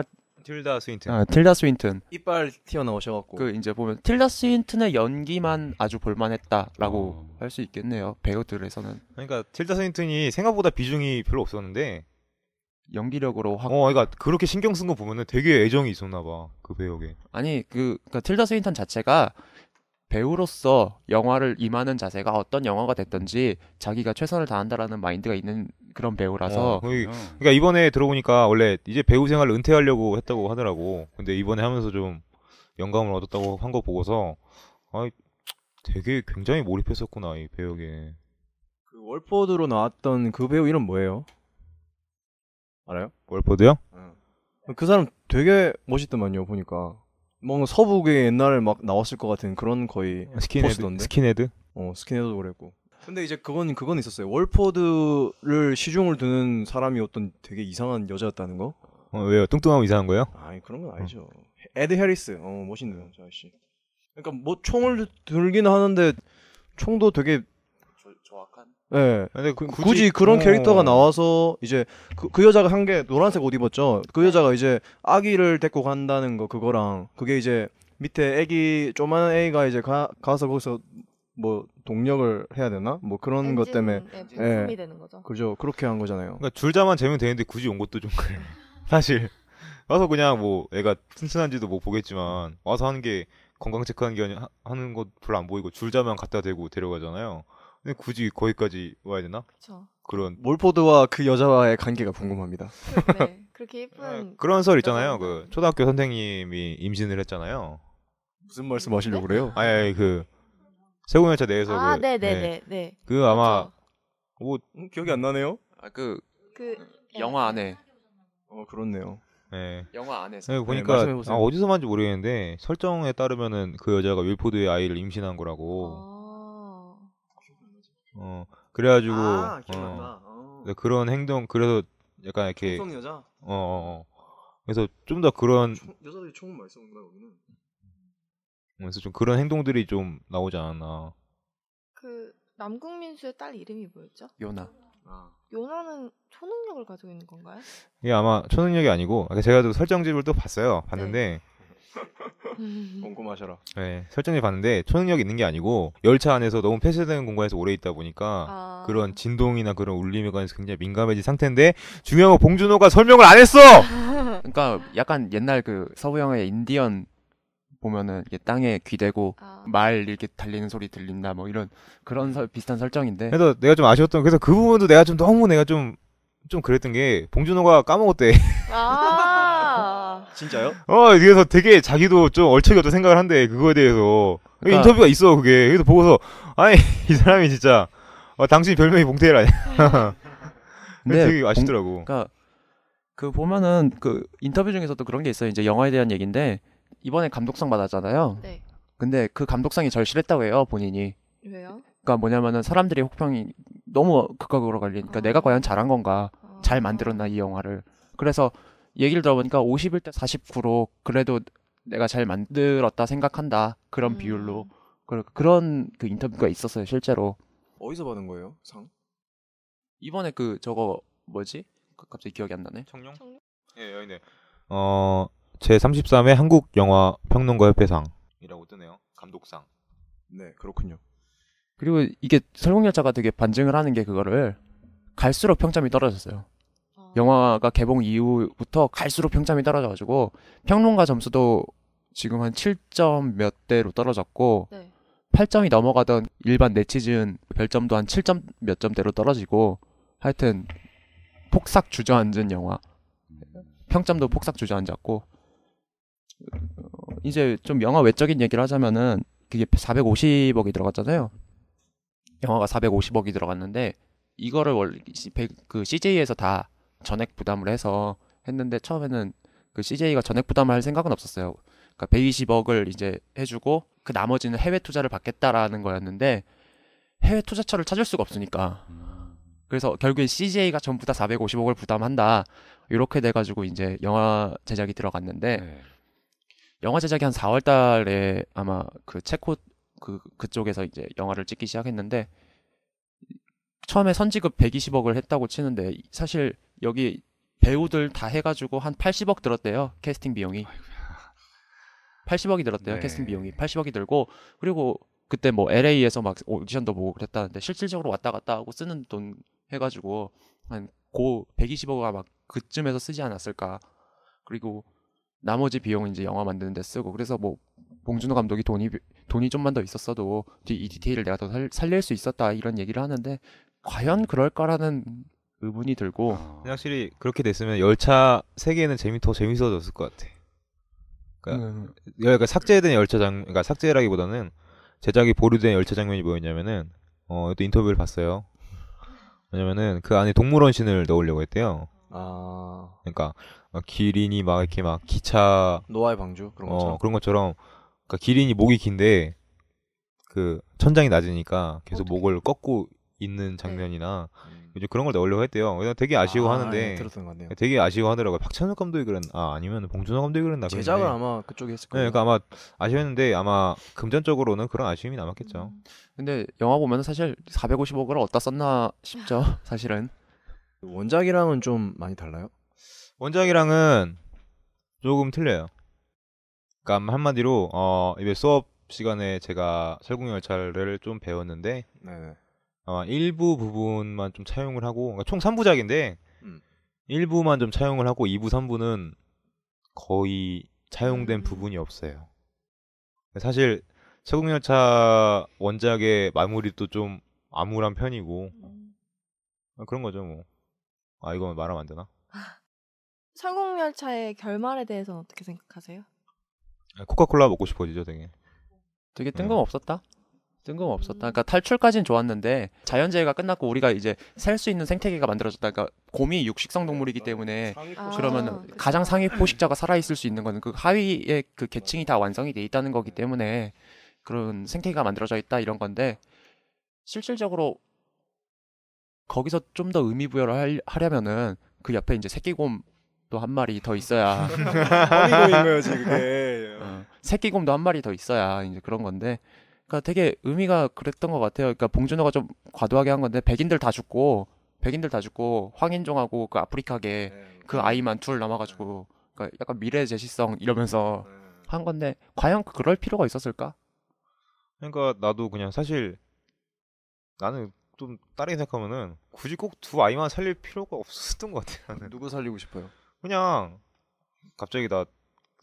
스윈튼. 틸다 스윈튼 이빨 튀어나오셔갖고. 그 이제 보면 틸다 스윈튼의 연기만 아주 볼만했다라고 할 수 있겠네요 배우들에서는. 그러니까 틸다 스윈튼이 생각보다 비중이 별로 없었는데 연기력으로 확. 그러니까 그렇게 신경 쓴 거 보면은 되게 애정이 있었나 봐 그 배우에게. 아니 그러니까 틸다 스윈턴 자체가 배우로서 영화를 임하는 자세가 어떤 영화가 됐든지 자기가 최선을 다한다라는 마인드가 있는 그런 배우라서. 그러니까 이번에 들어보니까 원래 이제 배우 생활을 은퇴하려고 했다고 하더라고. 근데 이번에 하면서 좀 영감을 얻었다고 한 거 보고서 되게 굉장히 몰입했었구나 이 배우에게. 그 월포드로 나왔던 그 배우 이름 뭐예요? 알아요? 월포드요? 그 사람 되게 멋있더만요 보니까. 뭔가 서북의 옛날에 막 나왔을 것 같은 그런 거의 포스던데. 스킨헤드? 스킨헤드도 그랬고. 근데 이제 그건 있었어요. 월포드를 시중을 두는 사람이 어떤 되게 이상한 여자였다는 거? 왜요? 뚱뚱하면 이상한 거예요? 아니 그런 건 아니죠. 에드 해리스. 멋있네요 저 아저씨. 그러니까 뭐 총을 들긴 하는데 총도 되게 정확한. 네. 근데 굳이 그런 캐릭터가 나와서 이제 그 여자가 한 게 노란색 옷 입었죠. 그 여자가 이제 아기를 데리고 간다는 거 그거랑 그게 이제 밑에 애기 조만한 애가 이제 가서 거기서 뭐 동력을 해야 되나? 뭐 그런 것 때문에 부품이 되는 거죠. 그죠. 그렇게 한 거잖아요. 그러니까 줄자만 재면 되는데 굳이 온 것도 좀 그래. 사실 와서 그냥 뭐 애가 튼튼한지도 뭐 보겠지만 와서 하는 게 건강 체크하는 게 아니라 하는 것 별로 안 보이고 줄자만 갖다 대고 데려가잖아요. 근데 굳이 거기까지 와야 되나? 그렇죠. 그런 몰포드와 그 여자와의 관계가 궁금합니다. 네, 그렇게 예쁜 그런 설 있잖아요. 그 초등학교 선생님이 임신을 했잖아요. 무슨 말씀하시려고 그래요? 아니 그 세공열차 내에서 네네네. 그 아마 뭐 기억이 안 나네요. 그 영화 안에. 그렇네요. 네. 영화 안에서. 네, 보니까 어디서 만지 모르겠는데 설정에 따르면은 그 여자가 윌포드의 아이를 임신한 거라고. 그래가지고 기억난다. 그런 행동 그래서 약간 이렇게 총성 여자. 그래서 좀 더 그런 여자들이 총을 많이 쏘는구나 거기는. 그래서 좀 그런 행동들이 좀 나오지 않았나. 그 남궁민수의 딸 이름이 뭐였죠? 요나. 요나는 초능력을 가지고 있는 건가요? 이게 아마 초능력이 아니고 제가 또 설정집을 또 봤는데 궁금하셔라. 네, 설정집 봤는데 초능력이 있는 게 아니고 열차 안에서 너무 폐쇄된 공간에서 오래 있다 보니까 그런 진동이나 그런 울림에 관해서 굉장히 민감해진 상태인데 중요한 건 봉준호가 설명을 안 했어. 그러니까 약간 옛날 그 서부 영화의 인디언 보면은 이게 땅에 귀대고 말 이렇게 달리는 소리 들린다 뭐 이런 그런 비슷한 설정인데. 그래서 내가 좀 아쉬웠던 그래서 그 부분도 내가 좀 너무 내가 좀 그랬던 게 봉준호가 까먹었대. 진짜요? 그래서 되게 자기도 좀 얼척이 없다 생각을 한대 그거에 대해서. 그러니까, 인터뷰가 있어 그게. 그래서 보고서 아니 이 사람이 진짜 당신 별명이 봉태일 아니야. 근데 되게 아시더라고. 그러니까 그 보면은 그 인터뷰 중에서도 그런 게 있어요. 이제 영화에 대한 얘기인데 이번에 감독상 받았잖아요. 네. 근데 그 감독상이 절실했다고 해요, 본인이. 왜요? 그러니까 뭐냐면은 사람들이 혹평이 너무 극악으로 갈리니까 내가 과연 잘한 건가, 잘 만들었나 이 영화를. 그래서 얘기를 들어보니까 51대 49로 그래도 내가 잘 만들었다 생각한다 그런 비율로 그런 그 인터뷰가 있었어요, 실제로. 어디서 받은 거예요? 상? 이번에 그 저거 뭐지? 갑자기 기억이 안 나네. 청룡? 청룡? 예, 여기네. 제 33회 한국 영화 평론가 협회상이라고 뜨네요. 감독상. 네, 그렇군요. 그리고 이게 설국열차가 되게 반증을 하는 게 그거를 갈수록 평점이 떨어졌어요. 영화가 개봉 이후부터 갈수록 평점이 떨어져가지고 평론가 점수도 지금 한 7점 몇 대로 떨어졌고 네. 8점이 넘어가던 일반 네티즌 별점도 한 7점 몇 점대로 떨어지고 하여튼 폭삭 주저앉은 영화. 평점도 폭삭 주저앉았고 이제 좀 영화 외적인 얘기를 하자면은 그게 450억이 들어갔잖아요. 영화가 450억이 들어갔는데 이거를 원래 그 CJ에서 다 전액 부담을 해서 했는데 처음에는 그 CJ가 전액 부담을 할 생각은 없었어요. 그러니까 120억을 이제 해주고 그 나머지는 해외 투자를 받겠다라는 거였는데 해외 투자처를 찾을 수가 없으니까 그래서 결국엔 CJ가 전부 다 450억을 부담한다 이렇게 돼가지고 이제 영화 제작이 들어갔는데 네. 영화 제작이 한 4월 달에 아마 그 체코 그쪽에서 이제 영화를 찍기 시작했는데 처음에 선지급 120억을 했다고 치는데 사실 여기 배우들 다 해가지고 한 80억 들었대요. 캐스팅 비용이. 80억이 들었대요. 네. 캐스팅 비용이. 80억이 들고 그리고 그때 뭐 LA에서 막 오디션도 보고 그랬다는데 실질적으로 왔다 갔다 하고 쓰는 돈 해가지고 한 고 120억가 막 그쯤에서 쓰지 않았을까. 그리고 나머지 비용은 이제 영화 만드는 데 쓰고 그래서 뭐 봉준호 감독이 돈이 좀만 더 있었어도 이 디테일을 내가 더 살릴 수 있었다 이런 얘기를 하는데 과연 그럴까라는 의문이 들고 근데 확실히 그렇게 됐으면 열차 세계는 더 재밌어졌을 것 같아. 그러니까 삭제된 그러니까 삭제라기보다는 제작이 보류된 열차 장면이 뭐였냐면은 또 인터뷰를 봤어요. 왜냐면은 그 안에 동물원 씬을 넣으려고 했대요. 아, 그러니까 막 기린이 막 이렇게 막 기차 노아의 방주 그런 것처럼. 그런 것처럼 그러니까 기린이 목이 긴데 그 천장이 낮으니까 계속 어떡해. 목을 꺾고 있는 장면이나 음. 이제 그런 걸 넣으려고 했대요. 그래서 되게 아쉬워하는데 예, 들었던 것 같네요. 되게 아쉬워하더라고요. 박찬욱 감독이 아니면 봉준호 감독이 그랬나 제작을 그랬는데. 아마 그쪽에 했을 네, 거예요. 그러니까 아마 아쉬웠는데 아마 금전적으로는 그런 아쉬움이 남았겠죠. 근데 영화 보면 사실 450억을 어디다 썼나 싶죠. 사실은. 원작이랑은 좀 많이 달라요? 원작이랑은 조금 틀려요. 그러니까 한마디로 이번 수업 시간에 제가 설국열차를 좀 배웠는데 네. 아마 일부 부분만 좀 차용을 하고 그러니까 총 3부작인데 음. 일부만 좀 차용을 하고 2부, 3부는 거의 차용된 부분이 없어요. 사실 설국열차 원작의 마무리도 좀 암울한 편이고 그런 거죠 뭐. 이거 말하면 안 되나? 설국열차의 결말에 대해서는 어떻게 생각하세요? 코카콜라 먹고 싶어지죠 되게. 되게 뜬금없었다. 그러니까 탈출까지는 좋았는데 자연재해가 끝났고 우리가 이제 살 수 있는 생태계가 만들어졌다. 그러니까 곰이 육식성 동물이기 때문에 그러면 그쵸. 가장 상위 포식자가 살아있을 수 있는 거는 그 하위의 그 계층이 다 완성이 돼 있다는 거기 때문에 그런 생태계가 만들어져 있다 이런 건데 실질적으로 거기서 좀 더 의미 부여를 하려면은 그 옆에 이제 새끼곰도 한 마리 더 있어야 어미고인 거지 그게. 새끼곰도 한 마리 더 있어야 이제 그런 건데 그러니까 되게 의미가 그랬던 것 같아요. 그러니까 봉준호가 좀 과도하게 한 건데 백인들 다 죽고 황인종하고 그 아프리카계 그 아이만 둘 남아가지고 그러니까 약간 미래 제시성 이러면서 한 건데 과연 그럴 필요가 있었을까? 그러니까 나도 그냥 사실 나는 좀 다르게 생각하면은 굳이 꼭 두 아이만 살릴 필요가 없었던 것 같아. 나는 누구 살리고 싶어요? 그냥 갑자기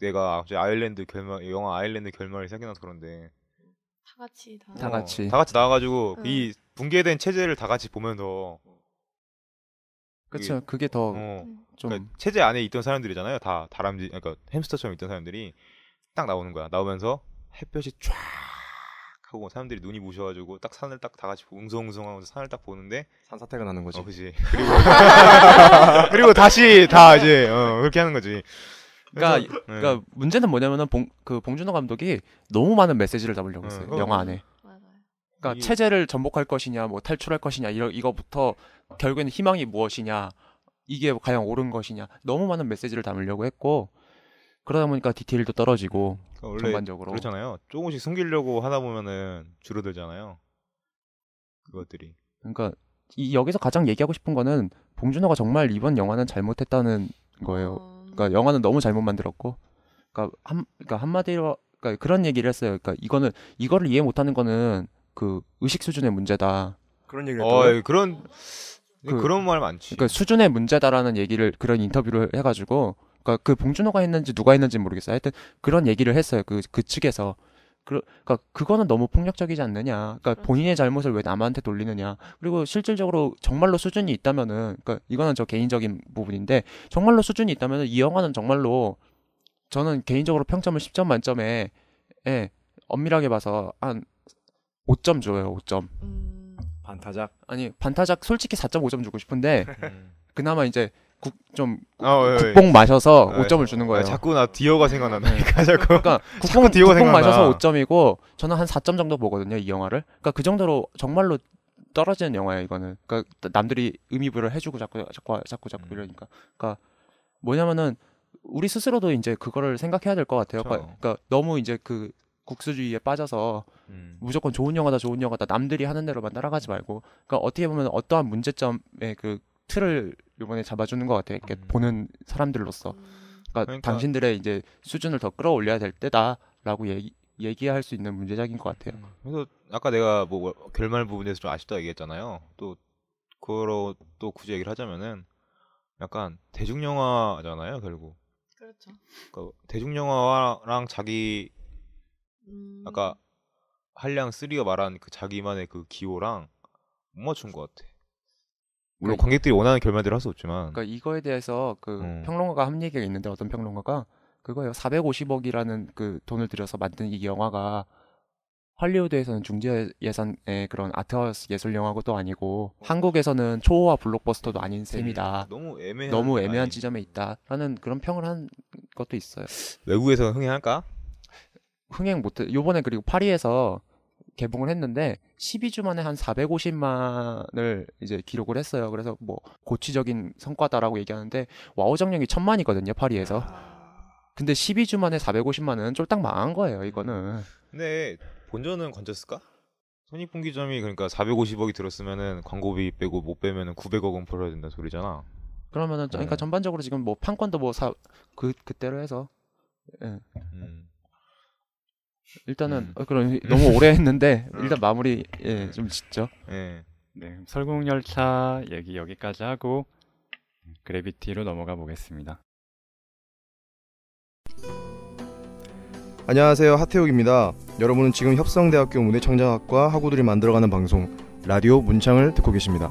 내가 갑자기 영화 아일랜드 결말이 생각나서 그런데 다 같이. 다 같이 나와가지고 응. 이 붕괴된 체제를 다 같이 보면서 그렇죠. 그게 더 좀 그러니까 체제 안에 있던 사람들이잖아요. 다 다람쥐, 그러니까 햄스터처럼 있던 사람들이 딱 나오는 거야. 나오면서 햇볕이 쫙 하고 사람들이 눈이 부셔가지고 딱 산을 딱 다 같이 웅성웅성하면서 산을 딱 보는데 산사태가 나는 거지. 그지. 그리고 그리고 다시 다 이제 그렇게 하는 거지. 그러니까 문제는 뭐냐면은 봉준호 감독이 너무 많은 메시지를 담으려고 했어요. 영화 안에. 맞아요. 그러니까 체제를 전복할 것이냐, 뭐 탈출할 것이냐 이거부터 결국에는 희망이 무엇이냐, 이게 과연 옳은 것이냐, 너무 많은 메시지를 담으려고 했고 그러다 보니까 디테일도 떨어지고 원래 전반적으로. 그렇잖아요. 조금씩 숨기려고 하다 보면은 줄어들잖아요. 그것들이. 그러니까 여기서 가장 얘기하고 싶은 거는 봉준호가 정말 이번 영화는 잘못했다는 거예요. 그러니까 영화는 너무 잘못 만들었고, 그러니까 한마디로 그러니까 그런 얘기를 했어요. 그러니까 이거를 이해 못하는 거는 그 의식 수준의 문제다. 그런 얘기를 했다고요? 그런 말 많지. 그러니까 수준의 문제다라는 얘기를 그런 인터뷰를 해가지고, 그러니까 그 봉준호가 했는지 누가 했는지 모르겠어요. 하여튼 그런 얘기를 했어요. 그 측에서. 그러니까 그거는 너무 폭력적이지 않느냐. 그러니까 본인의 잘못을 왜 남한테 돌리느냐. 그리고 실질적으로 정말로 수준이 있다면은, 그러니까 이거는 저 개인적인 부분인데, 정말로 수준이 있다면은 이 영화는 정말로 저는 개인적으로 평점을 10점 만점에 엄밀하게 봐서 한 5점 줘요. 5점. 반타작. 아니 반타작 솔직히 4.5점 주고 싶은데 그나마 이제 예. 국뽕 마셔서 5점을 주는 거예요. 자꾸 나 디어가 생각난다니까 자꾸. 그러니까 자꾸 디어가 국뽕 생각나. 마셔서 5점이고 저는 한 4점 정도 보거든요, 이 영화를. 그러니까 그 정도로 정말로 떨어지는 영화예요, 이거는. 그러니까 남들이 의미부여를 해주고 자꾸 이러니까. 그러니까 뭐냐면은 우리 스스로도 이제 그거를 생각해야 될 것 같아요. 그렇죠. 그러니까 너무 이제 그 국수주의에 빠져서 무조건 좋은 영화다 남들이 하는 대로만 따라가지 말고, 그러니까 어떻게 보면 어떠한 문제점의 그 틀을 이번에 잡아주는 것 같아요. 이렇게 보는 사람들로서. 그러니까 당신들의 이제 수준을 더 끌어올려야 될 때다라고 얘기할 수 있는 문제작인 것 같아요. 그래서 아까 내가 뭐 결말 부분에서 좀 아쉽다 얘기했잖아요. 또 그거로 또 굳이 얘기를 하자면은 약간 대중영화잖아요, 결국. 그렇죠. 그러니까 대중영화랑 자기 아까 한량 3가 말한 그 자기만의 그 기호랑 못 맞춘 것 같아. 물론 관객들이 원하는 결말대로 할 수 없지만. 그러니까 이거에 대해서 그 평론가가 한 얘기가 있는데, 어떤 평론가가 그거예요. 450억이라는 그 돈을 들여서 만든 이 영화가 할리우드에서는 중재 예산의 그런 아트하우스 예술 영화도 아니고 한국에서는 초호화 블록버스터도 아닌 셈이다. 너무 애매한 지점에 있다라는 그런 평을 한 것도 있어요. 외국에서 흥행할까? 흥행 못해. 요번에 그리고 파리에서 개봉을 했는데 12주 만에 한 450만을 이제 기록을 했어요. 그래서 뭐 고취적인 성과다라고 얘기하는데 와우 정령이 1000만이거든요, 파리에서. 근데 12주 만에 450만은 쫄딱 망한 거예요, 이거는. 근데 본전은 건졌을까? 손익분기점이 그러니까 450억이 들었으면은 광고비 빼고 못 빼면은 900억은 벌어야 된다는 소리잖아. 그러면은 그러니까 전반적으로 지금 뭐 판권도 뭐 그때로 해서 일단은 그럼 너무 오래 했는데 일단 마무리 좀 짓죠. 네, 설국열차 얘기 여기까지 하고 그래비티로 넘어가 보겠습니다. 안녕하세요, 하태욱입니다. 여러분은 지금 협성대학교 문예창작학과 학우들이 만들어가는 방송 라디오 문창을 듣고 계십니다.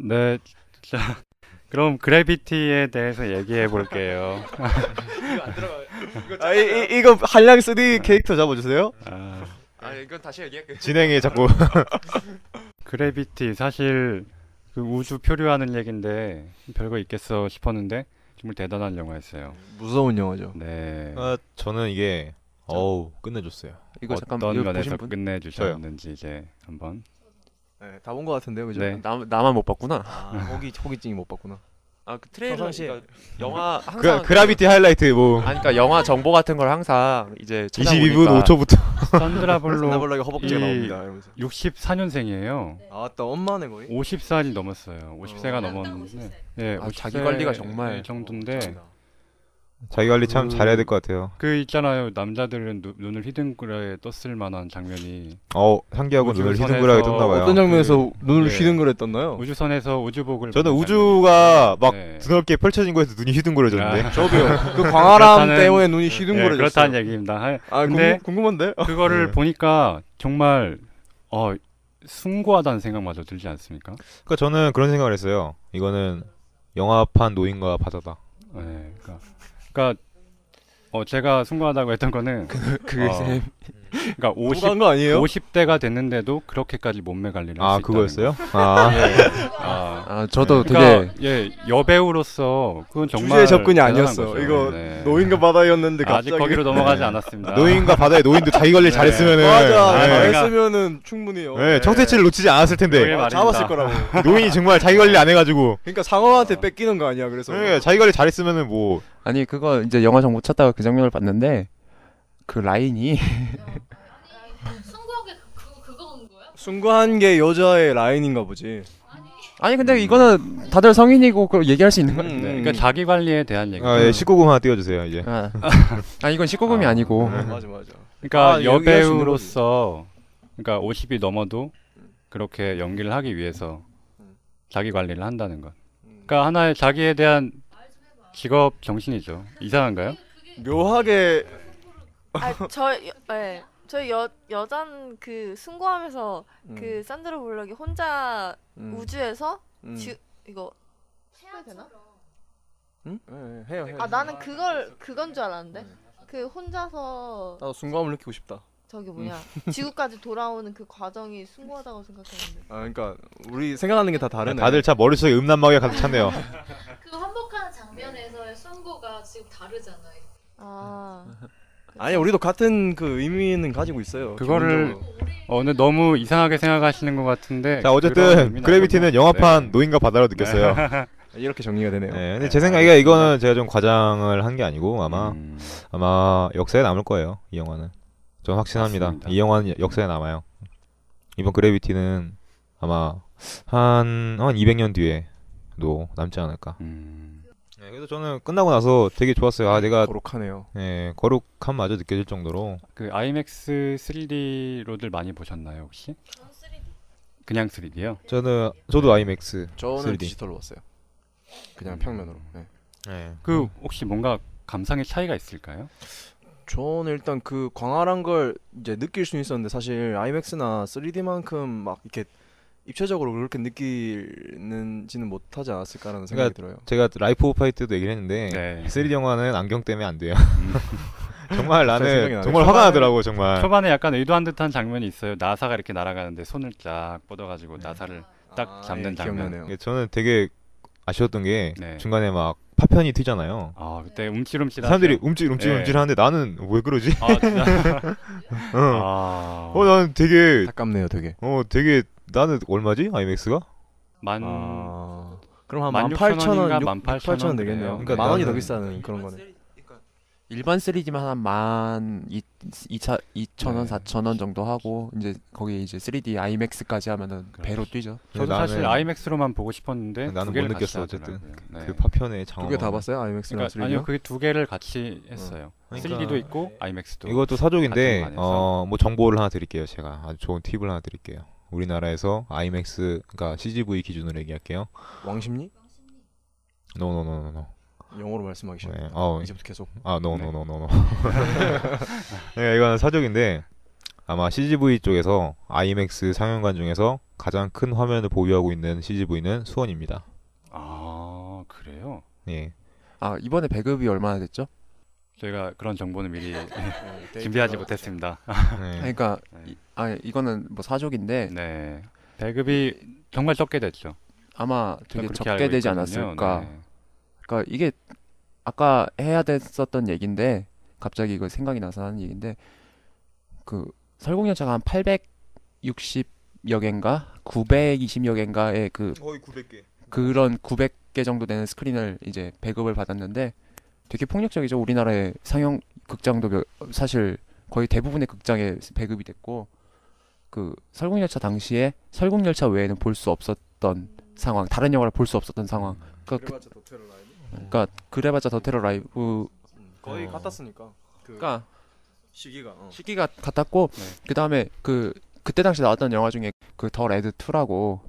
네, 자, 그럼 그래비티에 대해서 얘기해 볼게요. 이거 한량 3 캐릭터 잡아주세요. 이건 다시 얘기할게요. 진행해 자꾸. 그래비티 사실 그 우주 표류하는 얘긴데 별거 있겠어 싶었는데 정말 대단한 영화였어요. 무서운 영화죠. 네. 저는 이게 끝내줬어요. 이거 잠깐 어떤 이거 면에서 보신 분? 끝내주셨는지 이제 한번. 네, 다 본 것 같은데요, 그죠? 네. 나만 못 봤구나. 호기증이 못 봤구나. 그 트레일러 평상시에 그러니까 영화 항상 그라비티 하이라이트 뭐. 그러니까 영화 정보 같은 걸 항상 이제 22분 5초부터. 산드라블록이 허벅지가 나옵니다. 이러면서. 64년생이에요. 아따, 엄마네 거의. 50살이 넘었어요. 50세가 넘었는데. 네, 자기 관리가 정말 정도인데 자기 관리 참 잘해야 될 것 같아요. 그 있잖아요. 남자들은 눈을 휘둥그레 떴을 만한 장면이 상기하고 눈을 우주선에서 휘둥그레하게 떴나봐요. 어떤 장면에서 눈을 네. 휘둥그랬던나요? 우주선에서 우주복을 저는 벗은 우주가 막 네. 드넓게 펼쳐진 거에서 눈이 휘둥그레졌는데. 아. 저도요. 그 광활함 그렇다는- 때문에 눈이 예, 휘둥그레졌어요. 그렇다는 얘기입니다. 아, 근데 궁금한데? 그거를 네. 보니까 정말 숭고하다는 생각마저 들지 않습니까? 그러니까 저는 그런 생각을 했어요. 이거는 영화판 노인과 바다다. 네, 그러니까 제가 숭고하다고 했던 거는 그 그러니까 누가 한거 아니에요? 50대가 됐는데도 그렇게까지 몸매 관리를 할 수 있다는 그거였어요? 저도 그러니까 되게 여배우로서 그건 정말 주제 접근이 대단한 아니었어. 거죠. 이거 네. 노인과 바다였는데 아직 갑자기 거기로 넘어가지 않았습니다. 노인과 바다의 노인도 자기 관리 네. 잘했으면은 맞아. 네. 잘했으면은 충분히요. 네, 청새치를 놓치지 않았을 텐데. 그게 말입니다. 잡았을 거라고. 노인이 정말 자기 관리 안 해가지고. 그러니까 상어한테 뺏기는 거 아니야. 그래서 네, 자기 관리 잘했으면은 뭐. 아니 그거 이제 영화 정보 찾다가 그 장면을 봤는데 그 라인이 승부하게 그거인 거야? 순수한 게 여자의 라인인가 보지. 아니 근데 이거는 다들 성인이고 그 얘기할 수 있는 거. 네, 그러니까 자기 관리에 대한 얘기. 19금 하나 띄워주세요 이제. 이건 19금이 아니고. 맞아. 그러니까 얘기할 수 있는 여배우로서 그러니까 50이 넘어도 그렇게 연기를 하기 위해서 자기 관리를 한다는 것. 그러니까 하나의 자기에 대한 직업 정신이죠. 이상한가요? 묘하게 저희 여잔 그 승고하면서 그 산드라 블럭이 혼자 우주에서 이거 해야 되나? 응? 네, 해요. 아 나는 그건 줄 알았는데 그 혼자서 나도 순감을 느끼고 싶다. 저기 뭐냐 지구까지 돌아오는 그 과정이 숭고하다고 생각했는데. 아 그러니까 우리 생각하는 게 다 다르네. 다들 참 머릿속에 음란마귀가 가득 찼네요. 그 환복하는 장면에서의 승부가 지금 다르잖아요. 아 아니 우리도 같은 그 의미는 가지고 있어요. 그거를 기본적으로. 오늘 너무 이상하게 생각하시는 것 같은데. 자 그런 어쨌든 의미는 그래비티는 아니고. 영화판 네. 노인과 바다로 느꼈어요. 이렇게 정리가 되네요. 네, 근데 제 생각에 이거는 제가 좀 과장을 한 게 아니고 아마 역사에 남을 거예요. 이 영화는. 전 확신합니다. 맞습니다. 이 영화는 역사에 남아요. 이번 그래비티는 아마 한 200년 뒤에도 남지 않을까. 네, 그래서 저는 끝나고 나서 되게 좋았어요. 내가 거룩하네요. 거룩함마저 느껴질 정도로. 그 IMAX 3D로들 많이 보셨나요 혹시? 그냥 3D요? 저도 IMAX 저는 3D. 디지털로 봤어요. 그냥 평면으로. 네. 네. 그 혹시 뭔가 감상의 차이가 있을까요? 저는 일단 그 광활한 걸 이제 느낄 수 있었는데 사실 IMAX나 3D만큼 막 이렇게 입체적으로 그렇게 느끼는지는 못하지 않았을까라는 생각이 들어요. 제가 라이프 오브 파이 때도 얘기를 했는데 네. 3D 영화는 안경 때문에 안 돼요. 정말 생각이 나는 나네. 정말 화가 나더라고 정말. 초반에 약간 의도한 듯한 장면이 있어요. 나사가 이렇게 날아가는데 손을 쫙 뻗어가지고 나사를 딱 잡는 장면. 기억나네요. 저는 되게 아쉬웠던 게 네. 중간에 막 파편이 튀잖아요. 아 그때 움찔움찔 사람들이 움찔움찔 네. 하는데 나는 왜 그러지? 아 진짜. 나는 되게 가깝네요, 되게. 되게 나는 얼마지? IMAX가? 만 그럼 한 16,000원인가 18,000원, 18,000원 18,000원 되겠네요. 그래요. 그러니까 네. 만 원이 더 나는- 비싸는 그런 거네. 일반 3D만 한 2,000원, 4,000원 정도 하고 이제 거기에 이제 3D IMAX까지 하면은 배로 뛰죠. 저도 나는- 사실 IMAX로만 보고 싶었는데 나는 두 개를 못 느꼈어, 같이 어쨌든. 하더라고요. 네. 그 파편의 장어. 두 개 다 봤어요? IMAX랑 그러니까 3D요? 아니요 그게 두 개를 같이 했어요. 그러니까 3D도 있고 IMAX도. 이것도 사족인데 같은 반에서. 뭐 정보를 하나 드릴게요. 제가 아주 좋은 팁을 하나 드릴게요. 우리나라에서 IMAX 그러니까 CGV 기준으로 얘기할게요. 왕십리? 노노노노노. 영어로 말씀하기 싫어요. 네. 이제부터 계속. 노노노노노. 네, 이거는 사족인데 아마 CGV 쪽에서 IMAX 상영관 중에서 가장 큰 화면을 보유하고 있는 CGV는 수원입니다. 아 그래요? 예. 이번에 배급이 얼마나 됐죠? 저희가 그런 정보는 미리 네, 준비하지 못했습니다. 네. 그러니까 네. 이거는 뭐 사족인데 네. 배급이 정말 적게 됐죠. 아마 되게 그렇게 적게 알고 되지 있거든요. 않았을까. 네. 그러니까 이게 아까 해야 됐었던 얘긴데 갑자기 이거 생각이 나서 하는 얘긴데 그 설국열차가 한 860여 개인가 920여 개인가의 그 거의 900개. 그런 900개 정도 되는 스크린을 이제 배급을 받았는데 되게 폭력적이죠. 우리나라의 상영 극장도 사실 거의 대부분의 극장에 배급이 됐고 그 설국열차 당시에 설국열차 외에는 볼 수 없었던 상황, 다른 영화를 볼 수 없었던 상황. 그러니까 그래봤자 더 테러 라이브 거의 같았으니까. 그러니까 시기가. 시기가 같았고 네. 그다음에 그때 당시 나왔던 영화 중에 그 더 레드 2라고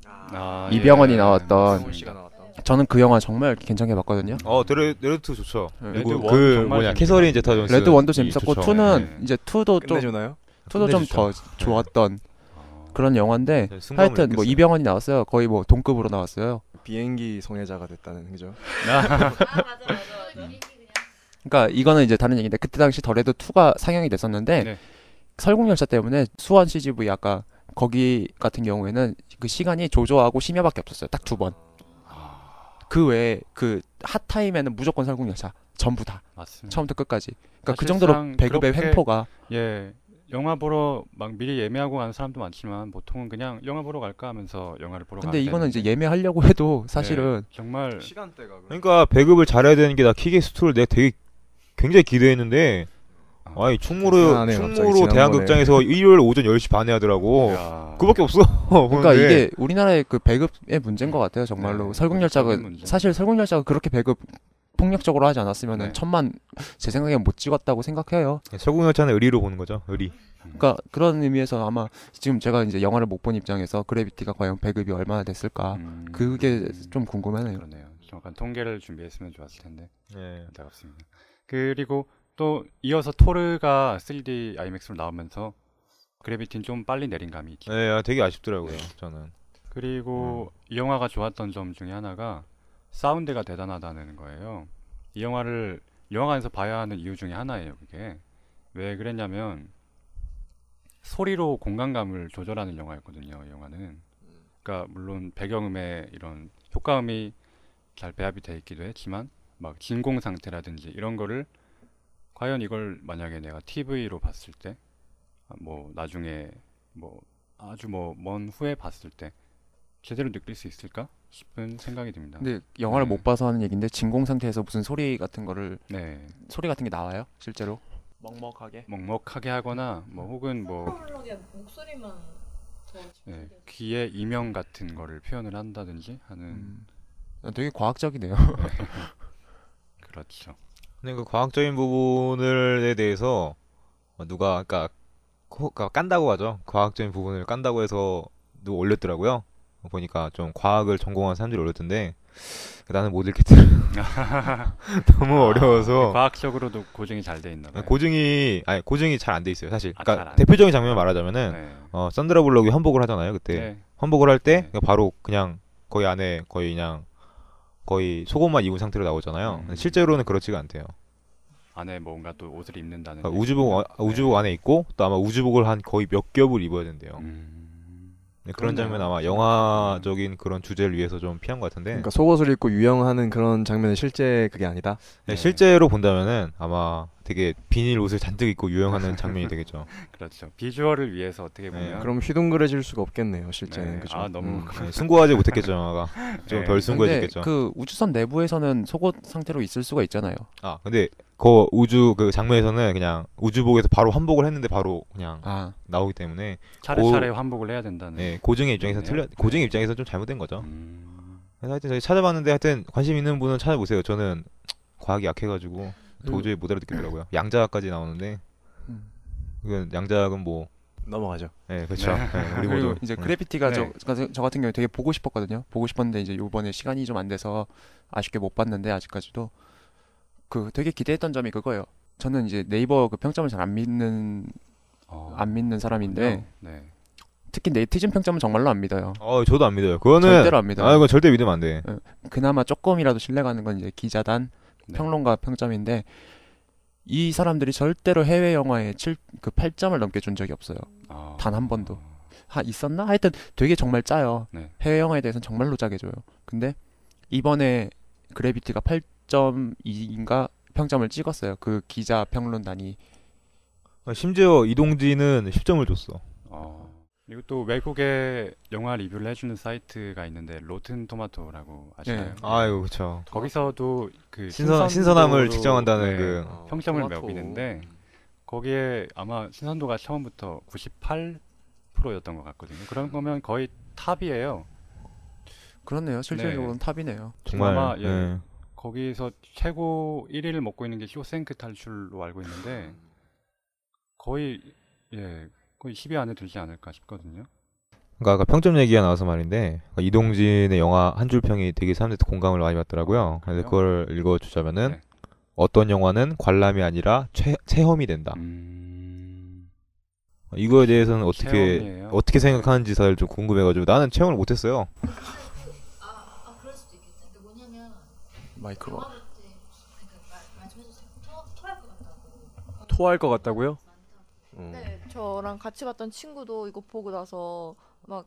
이병헌이 예. 나왔던 이병헌 씨가 나왔다. 저는 그 영화 정말 괜찮게 봤거든요. 레드2 좋죠. 네. 레드 그리고 원 그 정말 뭐냐 재밌게 캐서린 제타 존스. 레드 1도 재밌었고 좋죠. 2는 네. 이제 2도 좀 끝내주나요? 2도 좀 더 좋았던 그런 영화인데 네, 승부함을 하여튼 뭐 느꼈어요. 이병헌이 나왔어요. 거의 뭐 동급으로 나왔어요. 비행기 성애자가 됐다는 그죠? 아 맞아. 그러니까 이거는 이제 다른 얘기인데 그때 당시 더 레드 2가 상영이 됐었는데 네. 설국열차 때문에 수원 CGV 아까 거기 같은 경우에는 그 시간이 조조하고 심야밖에 없었어요. 딱 2번. 그 외에 그 핫타임에는 무조건 설국열차 전부 다 맞습니다. 처음부터 끝까지. 그러니까 그 정도로 사실상 배급의 그렇게 횡포가 예, 영화 보러 막 미리 예매하고 가는 사람도 많지만 보통은 그냥 영화 보러 갈까 하면서 영화를 보러 가는 근데 이거는 이제 때문에 예매하려고 해도 사실은 정말 시간대가. 그러니까 배급을 잘해야 되는 게 나 키게스2를 내가 되게 굉장히 기대했는데 아니 지난해 갑자기 충무로 지난번에. 대한극장에서 일요일 오전 10시 반에 하더라고. 야, 그거밖에 없어. 그러니까 보는데. 이게 우리나라의 그 배급의 문제인 것 같아요. 정말로 네, 설국열차가 배급적인 문제. 사실 설국열차가 그렇게 배급 폭력적으로 하지 않았으면은 네. 천만 제 생각엔 못 찍었다고 생각해요. 설국열차는 의리로 보는 거죠. 의리. 그러니까 그런 의미에서 아마 지금 제가 이제 영화를 못 본 입장에서 그래비티가 과연 배급이 얼마나 됐을까 그게 좀 궁금하네요. 그러네요. 정확한 통계를 준비했으면 좋았을 텐데 예. 안타깝습니다. 그리고 또 이어서 토르가 3D IMAX로 나오면서 그래비티는 좀 빨리 내린 감이 있죠. 네, 되게 아쉽더라고요. 저는. 그리고 이 영화가 좋았던 점 중에 하나가 사운드가 대단하다는 거예요. 이 영화를 영화관에서 봐야 하는 이유 중에 하나예요. 그게 왜 그랬냐면 소리로 공간감을 조절하는 영화였거든요. 이 영화는. 그러니까 물론 배경음에 이런 효과음이 잘 배합이 돼 있기도 했지만 막 진공 상태라든지 이런 거를 과연 이걸 만약에 내가 TV로 봤을 때 뭐 나중에 뭐 아주 뭐 먼 후에 봤을 때 제대로 느낄 수 있을까 싶은 생각이 듭니다. 근데 영화를 네. 못 봐서 하는 얘기인데 진공 상태에서 무슨 소리 같은 거를 네, 소리 같은 게 나와요? 실제로? 먹먹하게? 먹먹하게 하거나 뭐 혹은 뭐 모르게 목소리만 더 네, 귀의 이명 같은 거를 표현을 한다든지 하는 되게 과학적이네요. 그렇죠. 근데 그 과학적인 부분에 대해서 누가 그러니까 깐다고 하죠. 과학적인 부분을 깐다고 해서 누가 올렸더라고요. 보니까 좀 과학을 전공한 사람들이 올렸던데 나는 못 읽겠더라. 너무 어려워서. 과학적으로도 고증이 잘 돼 있나 봐요. 고증이 잘 안 돼 있어요, 사실. 아, 그러니까 잘안 대표적인 장면 말하자면은 네. 산드라 블록이 환복을 하잖아요, 그때. 네. 환복을 할 때 네. 바로 그냥 거의 안에 거의 속옷만 입은 상태로 나오잖아요. 근데 실제로는 그렇지가 않대요. 안에 뭔가 또 옷을 입는다는 그러니까 얘기고. 우주복 안에 있고 또 아마 우주복을 한 거의 몇 겹을 입어야 된대요. 네, 그런 그러네요. 장면 아마 영화적인 그런 주제를 위해서 좀 피한 것 같은데 그러니까 속옷을 입고 유영하는 그런 장면은 실제 그게 아니다. 네, 실제로 본다면은 아마 되게 비닐 옷을 잔뜩 입고 유영하는 장면이 되겠죠. 그렇죠. 비주얼을 위해서 어떻게 네, 보면 그럼 휘둥그레질 수가 없겠네요, 실제는. 네. 그죠? 아, 너무 네, 숭고하지 못했겠죠, 영화가. 좀 네. 덜 근데 숭고해졌겠죠. 그 우주선 내부에서는 속옷 상태로 있을 수가 있잖아요. 근데 그 우주 그 장면에서는 그냥 우주복에서 바로 환복을 했는데 바로 그냥 아, 나오기 때문에 차례차례 환복을 해야 된다는. 네, 고증의 입장에서 네. 고증의 입장에서 좀 잘못된 거죠. 음, 그래서 하여튼 저희 찾아봤는데 하여튼 관심 있는 분은 찾아보세요. 저는 과학이 약해가지고 도저히 못 알아듣겠더라고요. 양자까지 나오는데 음. 이건 양자학은 뭐 넘어가죠. 네, 그렇죠. 네, 우리 그리고 모두 이제 그래피티가 네. 저 같은 경우에 되게 보고 싶었거든요. 보고 싶었는데 이제 요번에 시간이 좀 안 돼서 아쉽게 못 봤는데 아직까지도 그 되게 기대했던 점이 그거예요. 저는 이제 네이버 그 평점을 잘 안 믿는 사람인데 네. 특히 네티즌 평점은 정말로 안 믿어요. 저도 안 믿어요. 그거는 절대로 안 믿어요. 이건 절대 믿으면 안 돼. 그나마 조금이라도 신뢰가는 건 이제 기자단 네. 평론가 평점인데 이 사람들이 절대로 해외 영화에 8점을 넘게 준 적이 없어요. 단 한 번도. 있었나? 하여튼 되게 정말 짜요. 네. 해외 영화에 대해서는 정말로 짜게 줘요. 근데 이번에 그래비티가 8.2인가 평점을 찍었어요. 그 기자 평론단이. 심지어 이동진은 10점을 줬어. 그리고 또 외국에 영화 리뷰를 해주는 사이트가 있는데 로튼 토마토라고 아시나요? 네. 아이고 그렇죠. 거기서도 그 신선함을 신선도로, 측정한다는 네, 그 평점을 토마토. 매기는데 거기에 아마 신선도가 처음부터 98%였던 것 같거든요. 그런 거면 거의 탑이에요. 그렇네요. 실질적으로는 탑이네요. 정말 아마 네. 거기서 최고 1위를 먹고 있는 게 쇼생크 탈출로 알고 있는데 거의 10위 안에 들지 않을까 싶거든요. 그러니까 아까 평점 얘기가 나와서 말인데 그러니까 이동진의 영화 한 줄 평이 되게 사람들한테 공감을 많이 받더라고요. 그래서 그걸 읽어주자면은 네. 어떤 영화는 관람이 아니라 체험이 된다. 이거에 대해서는 체험이에요. 어떻게 생각하는지 다들 좀 궁금해가지고 나는 체험을 못했어요. 그럴 수도 있겠다. 근데 뭐냐면 마이크로 영화 볼 때 말씀해주세요. 토할 것 같다고. 토할 것 같다고요? 네, 저랑 같이 봤던 친구도 이거 보고 나서 막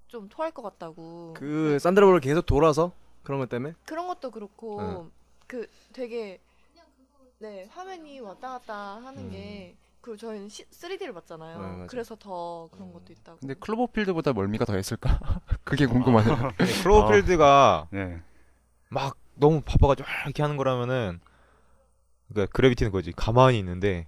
좀 토할 것 같다고. 그 산드라 블록이 계속 돌아서 그런 것 때문에? 그런 것도 그렇고 그 되게 화면이 왔다 갔다 하는 게 그리고 저희는 3D를 봤잖아요. 네, 맞아요. 그래서 더 그런 것도 있다고. 근데 클로버필드보다 멀미가 더 했을까? 그게 궁금하네요. 클로버필드가 네. 막 너무 바빠가지고 이렇게 하는 거라면은 그러니까 그래비티는 거지. 가만히 있는데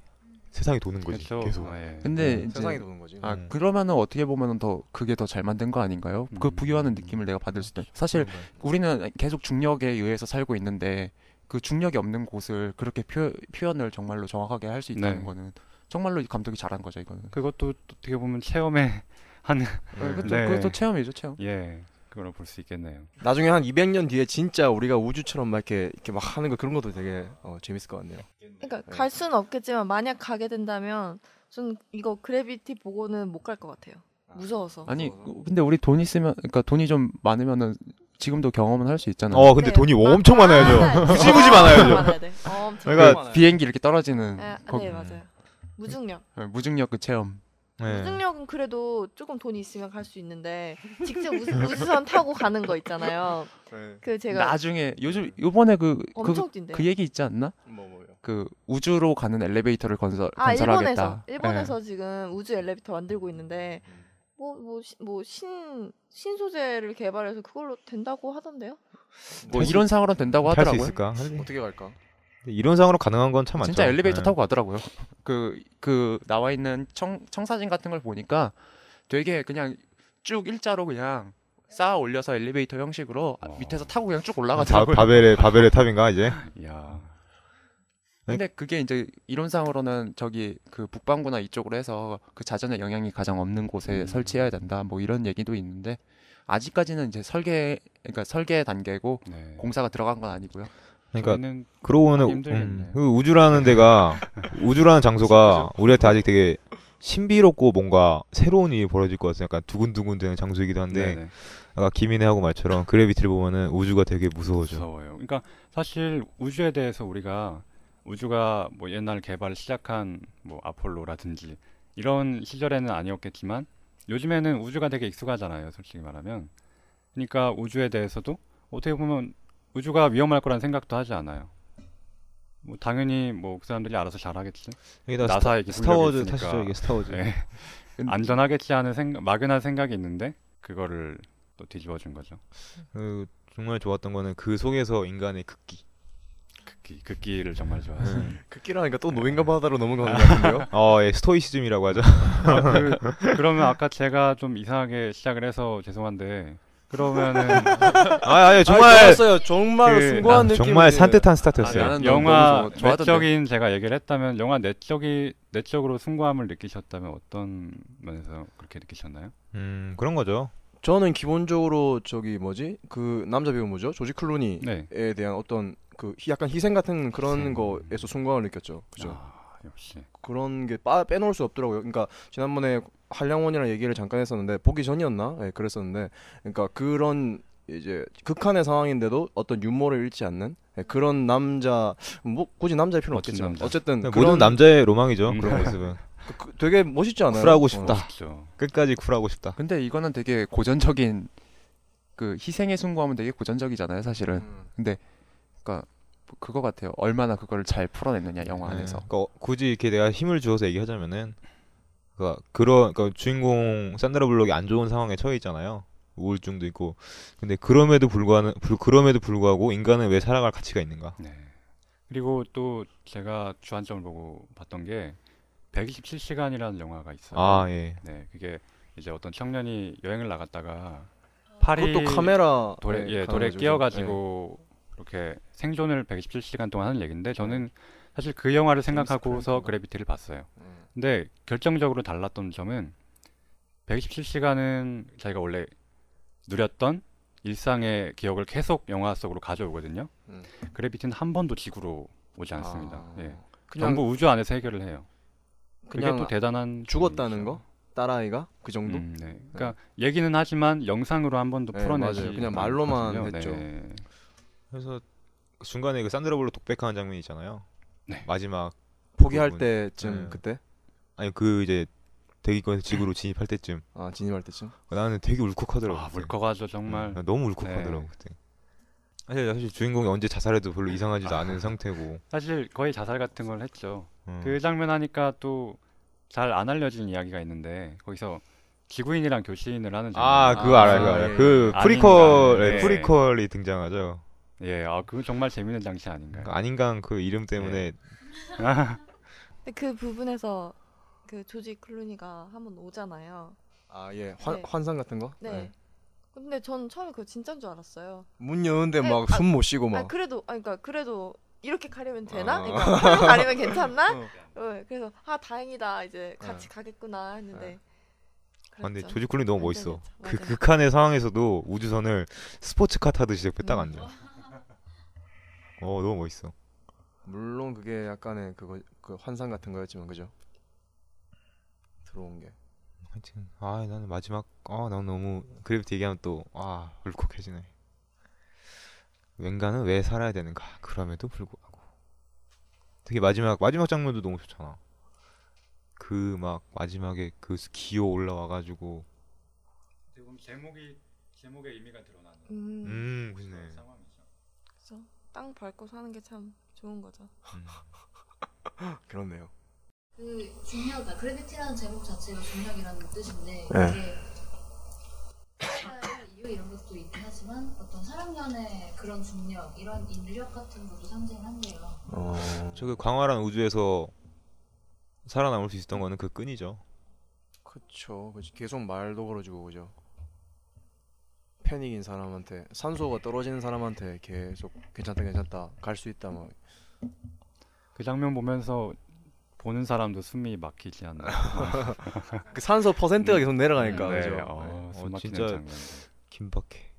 세상이 도는 거지. 그렇죠. 계속. 근데 이제 세상이 도는 거지. 그러면은 어떻게 보면은 더 그게 더 잘 만든 거 아닌가요? 그 부유하는 느낌을 내가 받을 수 있다. 사실 우리는 계속 중력에 의해서 살고 있는데 그 중력이 없는 곳을 그렇게 표현을 정말로 정확하게 할 수 있다는 네. 거는 정말로 감독이 잘한 거죠, 이거는. 그것도 어떻게 보면 체험에 하는 그렇죠. 네. 그것도 체험이죠, 체험. 그걸로 볼 수 있겠네요. 나중에 한 200년 뒤에 진짜 우리가 우주처럼 막 이렇게 막 하는 거 그런 것도 되게 재밌을 것 같네요. 그러니까 갈 수는 없겠지만 만약 가게 된다면 전 이거 그래비티 보고는 못 갈 것 같아요. 무서워서. 아니, 근데 우리 돈 있으면, 그러니까 돈이 좀 많으면은 지금도 경험은 할 수 있잖아요. 근데 돈이 엄청 많아야죠. 무지무지 많아야죠. 그러니까 비행기 이렇게 떨어지는 네, 맞아요. 무중력. 무중력 그 체험. 네. 무중력은 그래도 조금 돈이 있으면 갈 수 있는데 직접 우주선 타고 가는 거 있잖아요. 그 제가 나중에 요번에 엄청 뛴대요. 그 얘기 있지 않나? 뭐요? 그 우주로 가는 엘리베이터를 건설하겠다. 일본에서 지금 우주 엘리베이터 만들고 있는데 신소재를 개발해서 그걸로 된다고 하던데요? 뭐 이론상으로는 된다고 할 수 하더라고요. 있을까? 어떻게 갈까? 이론상으로 가능한 건 참 많죠. 진짜 엘리베이터 네. 타고 가더라고요. 그 나와 있는 청사진 같은 걸 보니까 되게 그냥 쭉 일자로 그냥 쌓아 올려서 엘리베이터 형식으로 밑에서 타고 그냥 쭉 올라가더라고요. 바벨의 탑인가 이제? 이야. 근데 그게 이제 이론상으로는 저기 그 북반구나 이쪽으로 해서 그 자전의 영향이 가장 없는 곳에 설치해야 된다. 뭐 이런 얘기도 있는데 아직까지는 이제 설계 단계고 네. 공사가 들어간 건 아니고요. 그러니까 그러고 보면 힘들겠네. 그 우주라는 장소가 우리한테 아직 되게 신비롭고 뭔가 새로운 일이 벌어질 것 같아요. 약간 두근두근 되는 장소이기도 한데 네네. 아까 김인혜 하고 말처럼 그래비티를 보면은 우주가 되게 무서워져. 무서워요. 그러니까 사실 우주에 대해서 우주가 뭐 옛날 개발을 시작한 뭐 아폴로라든지 이런 시절에는 아니었겠지만 요즘에는 우주가 되게 익숙하잖아요. 솔직히 말하면. 그러니까 우주에 대해서도 어떻게 보면 우주가 위험할 거란 생각도 하지 않아요. 뭐 당연히 뭐 그 사람들이 알아서 잘하겠지. 여기다 나사의 스타워즈 기술력이 타시죠. 이게 스타워즈. 네. 안전하겠지 하는 막연한 생각이 있는데 그거를 또 뒤집어 준 거죠. 정말 좋았던 거는 그 속에서 인간의 극기를 정말 좋아했어요. 극기라니까 또 노인과 바다로 넘어가는 것 같은데요? 예, 스토이시즘이라고 하죠. 그러면 아까 제가 좀 이상하게 시작을 해서 죄송한데 그러면은 정말 좋았어요. 정말 숭고한 느낌. 정말 산뜻한 스타트였어요. 나는 영화 너무 좋아하던데. 내적인 제가 얘기를 했다면 영화 내적으로 숭고함을 느끼셨다면 어떤 면에서 그렇게 느끼셨나요? 그런 거죠. 저는 기본적으로 그 남자 배우 뭐죠? 조지 클루니에 네. 대한 어떤 그 약간 희생 같은 그런 거에서 숭고함을 느꼈죠. 그죠? 역시. 그런 게 빼놓을 수 없더라고요. 그러니까 지난번에 한량원이랑 얘기를 잠깐 했었는데 보기 전이었나? 네, 그랬었는데 그러니까 그런 이제 극한의 상황인데도 어떤 유머를 잃지 않는 그런 남자 굳이 남자일 필요는 없겠지만 남자. 어쨌든 모든 남자의 로망이죠. 그런 모습은. 되게 멋있지 않아요? 쿨하고 싶다. 멋있죠. 끝까지 쿨하고 싶다. 근데 이거는 되게 고전적인 그 희생의 숭고함은 되게 고전적이잖아요, 사실은. 근데 그러니까 그거 같아요. 얼마나 그걸 잘 풀어냈느냐 영화 안에서. 그러니까 굳이 이렇게 내가 힘을 주어서 얘기하자면은 그러니까 주인공 산드라 블록이 안 좋은 상황에 처해 있잖아요. 우울증도 있고. 근데 그럼에도 불구하고 인간은 왜 살아갈 가치가 있는가? 네. 그리고 또 제가 주안점을 보고 봤던 게 127시간이라는 영화가 있어요. 예. 네, 그게 이제 어떤 청년이 여행을 나갔다가 그것도 카메라 돌에 끼어가지고 그렇게 생존을 127시간 동안 하는 얘기인데 저는 사실 그 영화를 생각하고서 그래비티를 봤어요. 근데 결정적으로 달랐던 점은 127시간은 자기가 원래 누렸던 일상의 기억을 계속 영화 속으로 가져오거든요. 그래비티는 한 번도 지구로 오지 않습니다. 예. 그냥 전부 우주 안에서 해결을 해요. 그게 그냥 또 대단한 죽었다는 부분이죠. 거? 딸아이가 그 정도? 네. 그러니까 얘기는 하지만 영상으로 한 번도 네, 풀어내지 맞아요. 그냥 말로만 않거든요. 했죠. 네. 그래서 중간에 그 산드라 블록 독백하는 장면이 있잖아요. 네. 마지막 포기할 부분. 때쯤 네. 그때? 아니 그 이제 대기권에서 지구로 진입할 때쯤 아 진입할 때쯤? 나는 되게 울컥하더라고. 아, 그때. 물컥하죠 정말. 너무 울컥하더라고 네. 그때. 사실 주인공이 언제 자살해도 별로 이상하지도 않은 상태고. 사실 거의 자살 같은 걸 했죠. 음. 그 장면 하니까 또 잘 안 알려진 이야기가 있는데 거기서 지구인이랑 교신을 하는 장면. 아 그거 알아요, 그거 아, 알아요. 예. 그 아닌가. 프리퀄, 네. 프리퀄이 등장하죠. 예, 그거 정말 재밌는 장치 아닌가요? 그 아닌강 그 이름 때문에 근데 그 부분에서 그 조지 클루니가 한번 오잖아요. 아 예. 네. 환상 같은 거? 네. 근데 전 처음에 그거 진짜인 줄 알았어요. 문 여는데 네, 막 숨 못 쉬고 막. 그러니까 그래도 이렇게 가리면 되나? 아. 그러니까 팔로 가리면 괜찮나? 어. 그래서 다행이다 이제 같이 가겠구나 했는데. 아, 근데 그랬죠. 조지 클루니 너무 완전 멋있어. 그랬죠. 그 맞아요. 극한의 상황에서도 우주선을 스포츠카 타듯이 옆에 딱 앉아. 너무 멋있어. 물론 그게 약간의 그 환상 같은 거였지만 그죠? 들어온 게. 하여튼 나는 마지막 난 너무 그래비티 얘기하면 또 울컥해지네. 웬간은 왜 살아야 되는가? 그럼에도 불구하고 되게 마지막 장면도 너무 좋잖아. 그 막 마지막에 그 기어 올라와가지고 지금 제목의 의미가 드러나는 그네. 상황이죠. 그래서 땅 밟고 사는 게 참 좋은 거죠. 그렇네요. 그 중력이다. 그래비티라는 제목 자체가 중력이라는 뜻인데 네. 이게 살아야 이유 이런 것도 있긴 하지만 어떤 사랑연의 그런 중력, 이런 인력 같은 것도 상징을 한대요. 저그 광활한 우주에서 살아남을 수 있었던 거는 그 끈이죠. 그쵸. 계속 말도 걸어주고 그죠. 패닉인 사람한테 산소가 떨어지는 사람한테 계속 괜찮다 갈 수 있다 뭐. 그 장면 보면서 보는 사람도 숨이 막히지 않나. 그 산소 퍼센트가 계속 내려가니까 네, 그죠. 숨 막히는 진짜 장면. 긴박해.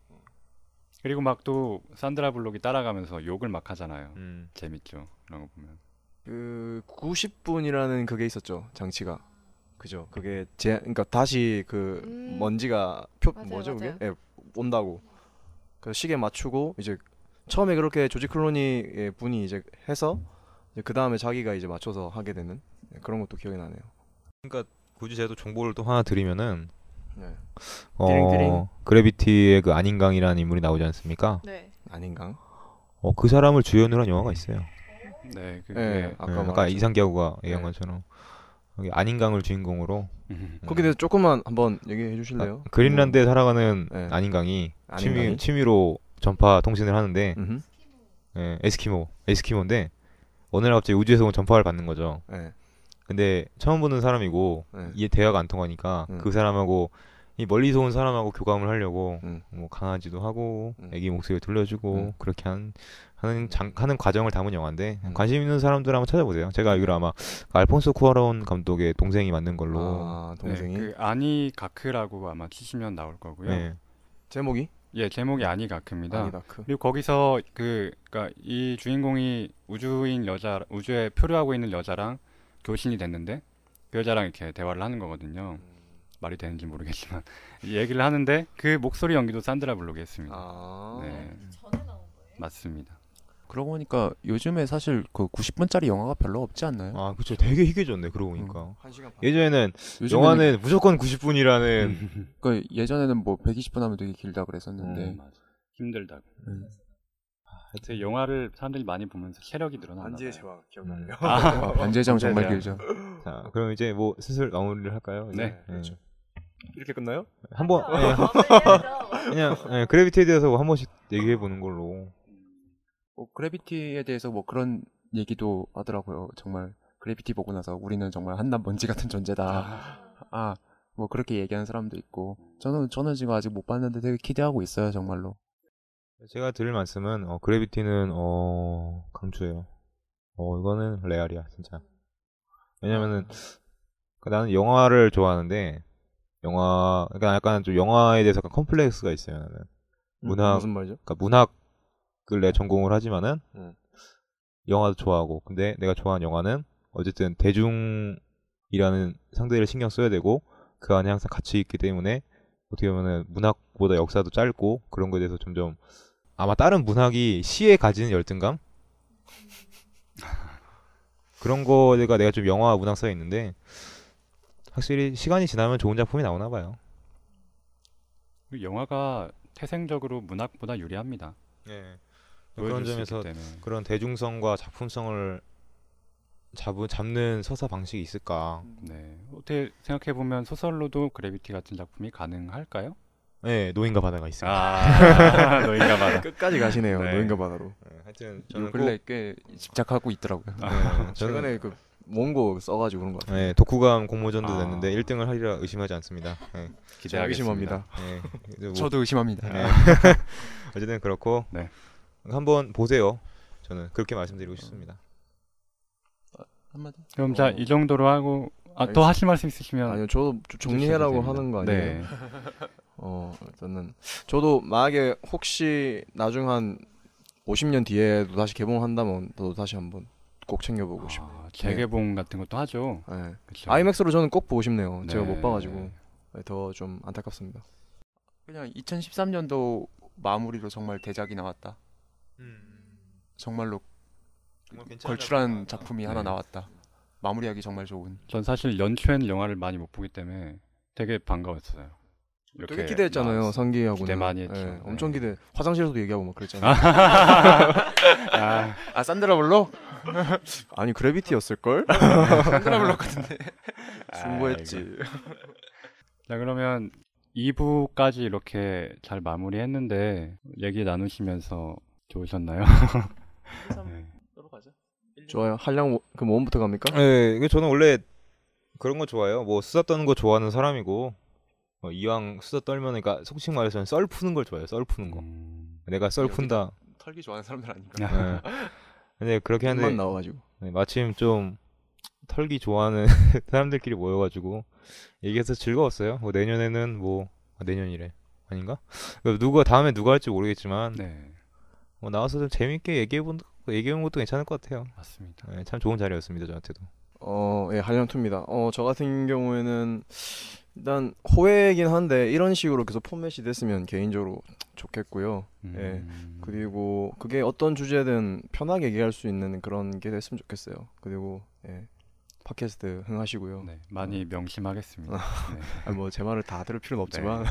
그리고 막 또 산드라 블록이 따라가면서 욕을 막 하잖아요. 음. 재밌죠. 그런 거 보면. 그 90분이라는 그게 있었죠 장치가. 그죠. 그게 그러니까 다시 그 먼지가 맞아요, 뭐죠 그게? 맞아요. 예, 온다고. 그 시계 맞추고 이제 처음에 그렇게 조지 클로니 분이 이제 해서 그 다음에 자기가 이제 맞춰서 하게 되는 그런 것도 기억이 나네요. 그러니까 굳이 제가 또 정보를 또 하나 드리면은 네. 띠링띠링. 그래비티의 그 안인강이라는 인물이 나오지 않습니까? 네. 아닌가? 그 사람을 주연으로 한 영화가 있어요. 네, 그게 네, 아까 아까 말했죠. 이상기하고가 네. 얘기한 것처럼 여기 안인강을 주인공으로 거기에 대해서 조금만 한번 얘기해 주실래요? 그린란드에 살아가는 네. 안인강이 안인강이? 취미로 전파 통신을 하는데 음흠. 에스키모인데 어느 날 갑자기 우주에서 온 전파를 받는 거죠. 네. 근데 처음 보는 사람이고 네. 이게 대화가 안 통하니까 음. 그 사람하고 이 멀리서 온 사람하고 교감을 하려고 음. 뭐 강아지도 하고 음. 애기 목소리 들려주고 음. 그렇게 하는 과정을 담은 영화인데 음. 관심 있는 사람들 한번 찾아보세요. 제가 알기로 아마 알폰소 쿠아론 감독의 동생이 만든 걸로. 아 동생이. 네, 그 아니 가크라고 아마 치시면 나올 거고요. 네. 제목이 예, 제목이 아니 가크입니다. 아니다크. 그리고 거기서 그러니까 이 주인공이 우주에 표류하고 있는 여자랑 교신이 됐는데 그 여자랑 이렇게 대화를 하는 거거든요. 말이 되는지 모르겠지만 이 얘기를 하는데 그 목소리 연기도 산드라 블록이 했습니다. 아. 네, 전에 나온 거예요? 맞습니다. 그러고 보니까 요즘에 사실 그 90분짜리 영화가 별로 없지 않나요? 아 그쵸. 되게 희귀해졌네. 그러고 보니까 1시간 반. 예전에는 요즘에는 영화는 무조건 90분이라는 그 예전에는 뭐 120분 하면 되게 길다 그랬었는데 맞아. 힘들다고. 음. 하여튼 영화를 사람들이 많이 보면서 체력이 늘어난다. 반지의 제왕 기억나네요. 반지의 제왕 정말 반지의 길죠. 자 그럼 이제 뭐 슬슬 마무리를 할까요? 네. 그렇죠. 이렇게 끝나요? 한번 그냥 그래비티에 대해서 한 번씩 얘기해 보는 걸로. 그래비티에 대해서 뭐 그런 얘기도 하더라고요. 정말 그래비티 보고 나서 우리는 정말 한낱 먼지 같은 존재다. 뭐 그렇게 얘기하는 사람도 있고 저는 지금 아직 못 봤는데 되게 기대하고 있어요, 정말로. 제가 드릴 말씀은 그래비티는 강추해요. 이거는 레알이야 진짜. 왜냐면은 나는 영화를 좋아하는데 그러니까 약간 좀 영화에 대해서 약간 컴플렉스가 있어요. 나는 문학 무슨 말이죠? 그러니까 문학을 내 전공을 하지만은 영화도 좋아하고 근데 내가 좋아하는 영화는 어쨌든 대중이라는 상대를 신경 써야 되고 그 안에 항상 갇혀 있기 때문에 어떻게 보면은 문학보다 역사도 짧고 그런 거에 대해서 점점 아마 다른 문학이 시에 가지는 열등감 그런 거가 내가 좀 영화와 문학 사이에 있는데 확실히 시간이 지나면 좋은 작품이 나오나 봐요. 영화가 태생적으로 문학보다 유리합니다. 예. 보여줄 그런 수 있기 점에서 때문에. 그런 대중성과 작품성을 잡는 서사 방식이 있을까? 네. 어떻게 생각해 보면 소설로도 그래비티 같은 작품이 가능할까요? 네, 노인과 바다가 있습니다. 아, 노인가 봐라. 끝까지 가시네요. 네. 노인과 바다로. 네, 하여튼 요 저는 근래 꽤 집착하고 있더라고요. 최근에 그 원고 써가지고 그런 것 같아요. 네, 독후감 공모전도 아. 냈는데 1등을 하리라 의심하지 않습니다. 네. 기대하겠습니다. 의심합니다. 네, 이제 뭐, 저도 의심합니다. 네. 어쨌든 그렇고 네. 한번 보세요. 저는 그렇게 말씀드리고 싶습니다. 한마디. 그럼 자, 이 정도로 하고 더 하실 말씀 있으시면 아니요, 저도 정리해라고 해주셔도 하는 거 됩니다. 아니에요? 네. 저도 만약에 혹시 나중 한 50년 뒤에도 다시 개봉한다면 저도 다시 한번 꼭 챙겨보고 싶어요. 재개봉 같은 것도 하죠. 네. 그쵸? 아이맥스로 저는 꼭 보고 싶네요. 제가 네. 못 봐가지고 더 좀 안타깝습니다. 그냥 2013년도 마무리로 정말 대작이 나왔다. 정말로 걸출한 작품이 하나 네. 나왔다. 마무리하기 정말 좋은. 전 사실 연초에는 영화를 많이 못 보기 때문에 되게 반가웠어요. 이렇게 되게 기대했잖아요. 나와서. 성기하고는. 기대 많이 했죠. 네, 네. 엄청 기대. 화장실에서도 얘기하고 막 그랬잖아요. 아 산드라 블록? 아니 그래비티였을 걸? 산드라 블록 같은데. 승부했지. 자, 그러면 2부까지 이렇게 잘 마무리했는데 얘기 나누시면서 좋으셨나요? 네. 가자. 좋아요. 한량 그 뭐부터 갑니까? 네, 이게 저는 원래 그런 거 좋아해요. 뭐 수다 떠는 거 좋아하는 사람이고 이왕 수다 떨면 그러니까 솔직히 말해서 썰 푸는 걸 좋아해요. 썰 푸는 거. 내가 썰 푼다. 털기 좋아하는 사람들 아닌가? 네. 근데 그렇게 만 하는데 나와가지고. 네, 마침 좀 털기 좋아하는 사람들끼리 모여가지고 얘기해서 즐거웠어요. 뭐 내년에는 내년이래 아닌가? 다음에 누가 할지 모르겠지만 네, 뭐 나와서 좀 재밌게 얘기해본 것도 괜찮을 것 같아요. 맞습니다. 네, 참 좋은 자리였습니다 저한테도. 예, 한량투입니다. 저 같은 경우에는 일단 호외이긴 한데 이런 식으로 계속 포맷이 됐으면 개인적으로 좋겠고요. 예. 그리고 그게 어떤 주제든 편하게 얘기할 수 있는 그런 게 됐으면 좋겠어요. 그리고 팟캐스트 흥하시고요. 네, 많이 명심하겠습니다. 네. 뭐 제 말을 다 들을 필요는 없지만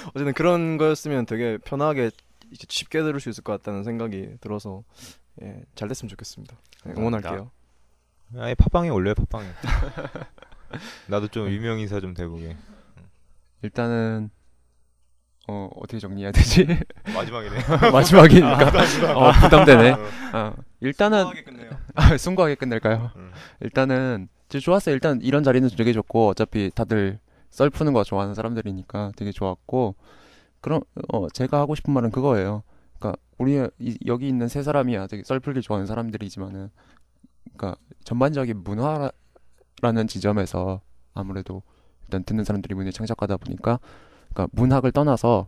어쨌든 그런 거였으면 되게 편하게 이제 쉽게 들을 수 있을 것 같다는 생각이 들어서 잘 됐으면 좋겠습니다. 응원할게요. 아예 팟빵에 올려요 팟빵에. 나도 좀 유명 인사 좀 돼보게. 일단은 어떻게 정리해야 되지? 마지막이네. 마지막이니까 부담되네. 일단은 순수하게 끝내요. 숭고하게 끝낼까요? 일단은 좋았어요. 일단 이런 자리는 되게 좋고 어차피 다들 썰 푸는 거 좋아하는 사람들이니까 되게 좋았고 그럼 제가 하고 싶은 말은 그거예요. 그러니까 우리 여기 있는 세 사람이야 되게 썰 풀기 좋아하는 사람들이지만은 그러니까 전반적인 문화라는 지점에서 아무래도 일단 듣는 사람들이 문의 창작가다 보니까 그러니까 문학을 떠나서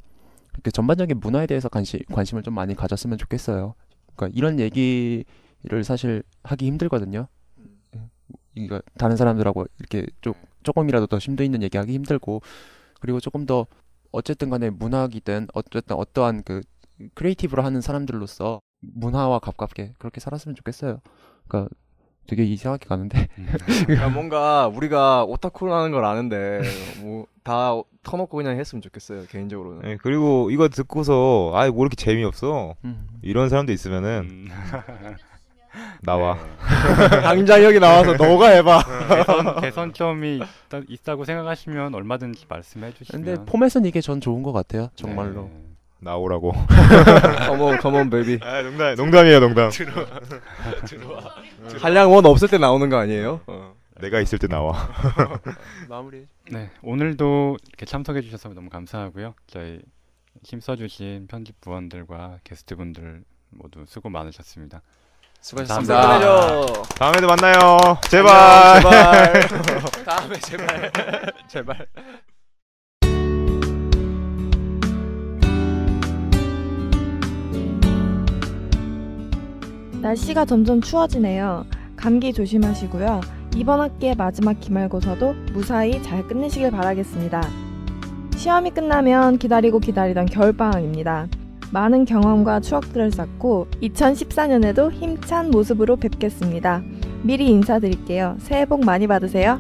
이렇게 전반적인 문화에 대해서 관심을 좀 많이 가졌으면 좋겠어요. 그러니까 이런 얘기를 사실 하기 힘들거든요. 그러니까 다른 사람들하고 이렇게 조금이라도 더 심도 있는 얘기하기 힘들고 그리고 조금 더 어쨌든 간에 문학이든 어쨌든 어떠한 그 크리에이티브로 하는 사람들로서 문화와 가깝게 그렇게 살았으면 좋겠어요. 그러니까 되게 이상하게 가는데 그러니까 뭔가 우리가 오타쿠라는 걸 아는데 뭐 다 터놓고 그냥 했으면 좋겠어요 개인적으로는. 네, 그리고 이거 듣고서 뭐 이렇게 재미없어 이런 사람도 있으면은 나와. 당장 여기 나와서 너가 해봐. 개선점이 있다고 생각하시면 얼마든지 말씀해 주시면. 근데 포맷은 이게 전 좋은 것 같아요. 정말로. 네. 나오라고. Come on baby. 농담이에요 농담. 한량 원 없을 때 나오는 거 아니에요? 내가 있을 때 나와. 마무리. 네, 오늘도 이렇게 참석해 주셔서 너무 감사하고요. 저희 힘써주신 편집부원들과 게스트분들 모두 수고 많으셨습니다. 수고하셨습니다. 끝내줘. 다음에도 만나요. 안녕, 제발. 제발. 다음에 제발 제발. 날씨가 점점 추워지네요. 감기 조심하시고요. 이번 학기의 마지막 기말고사도 무사히 잘 끝내시길 바라겠습니다. 시험이 끝나면 기다리고 기다리던 겨울방학입니다. 많은 경험과 추억들을 쌓고 2014년에도 힘찬 모습으로 뵙겠습니다. 미리 인사드릴게요. 새해 복 많이 받으세요.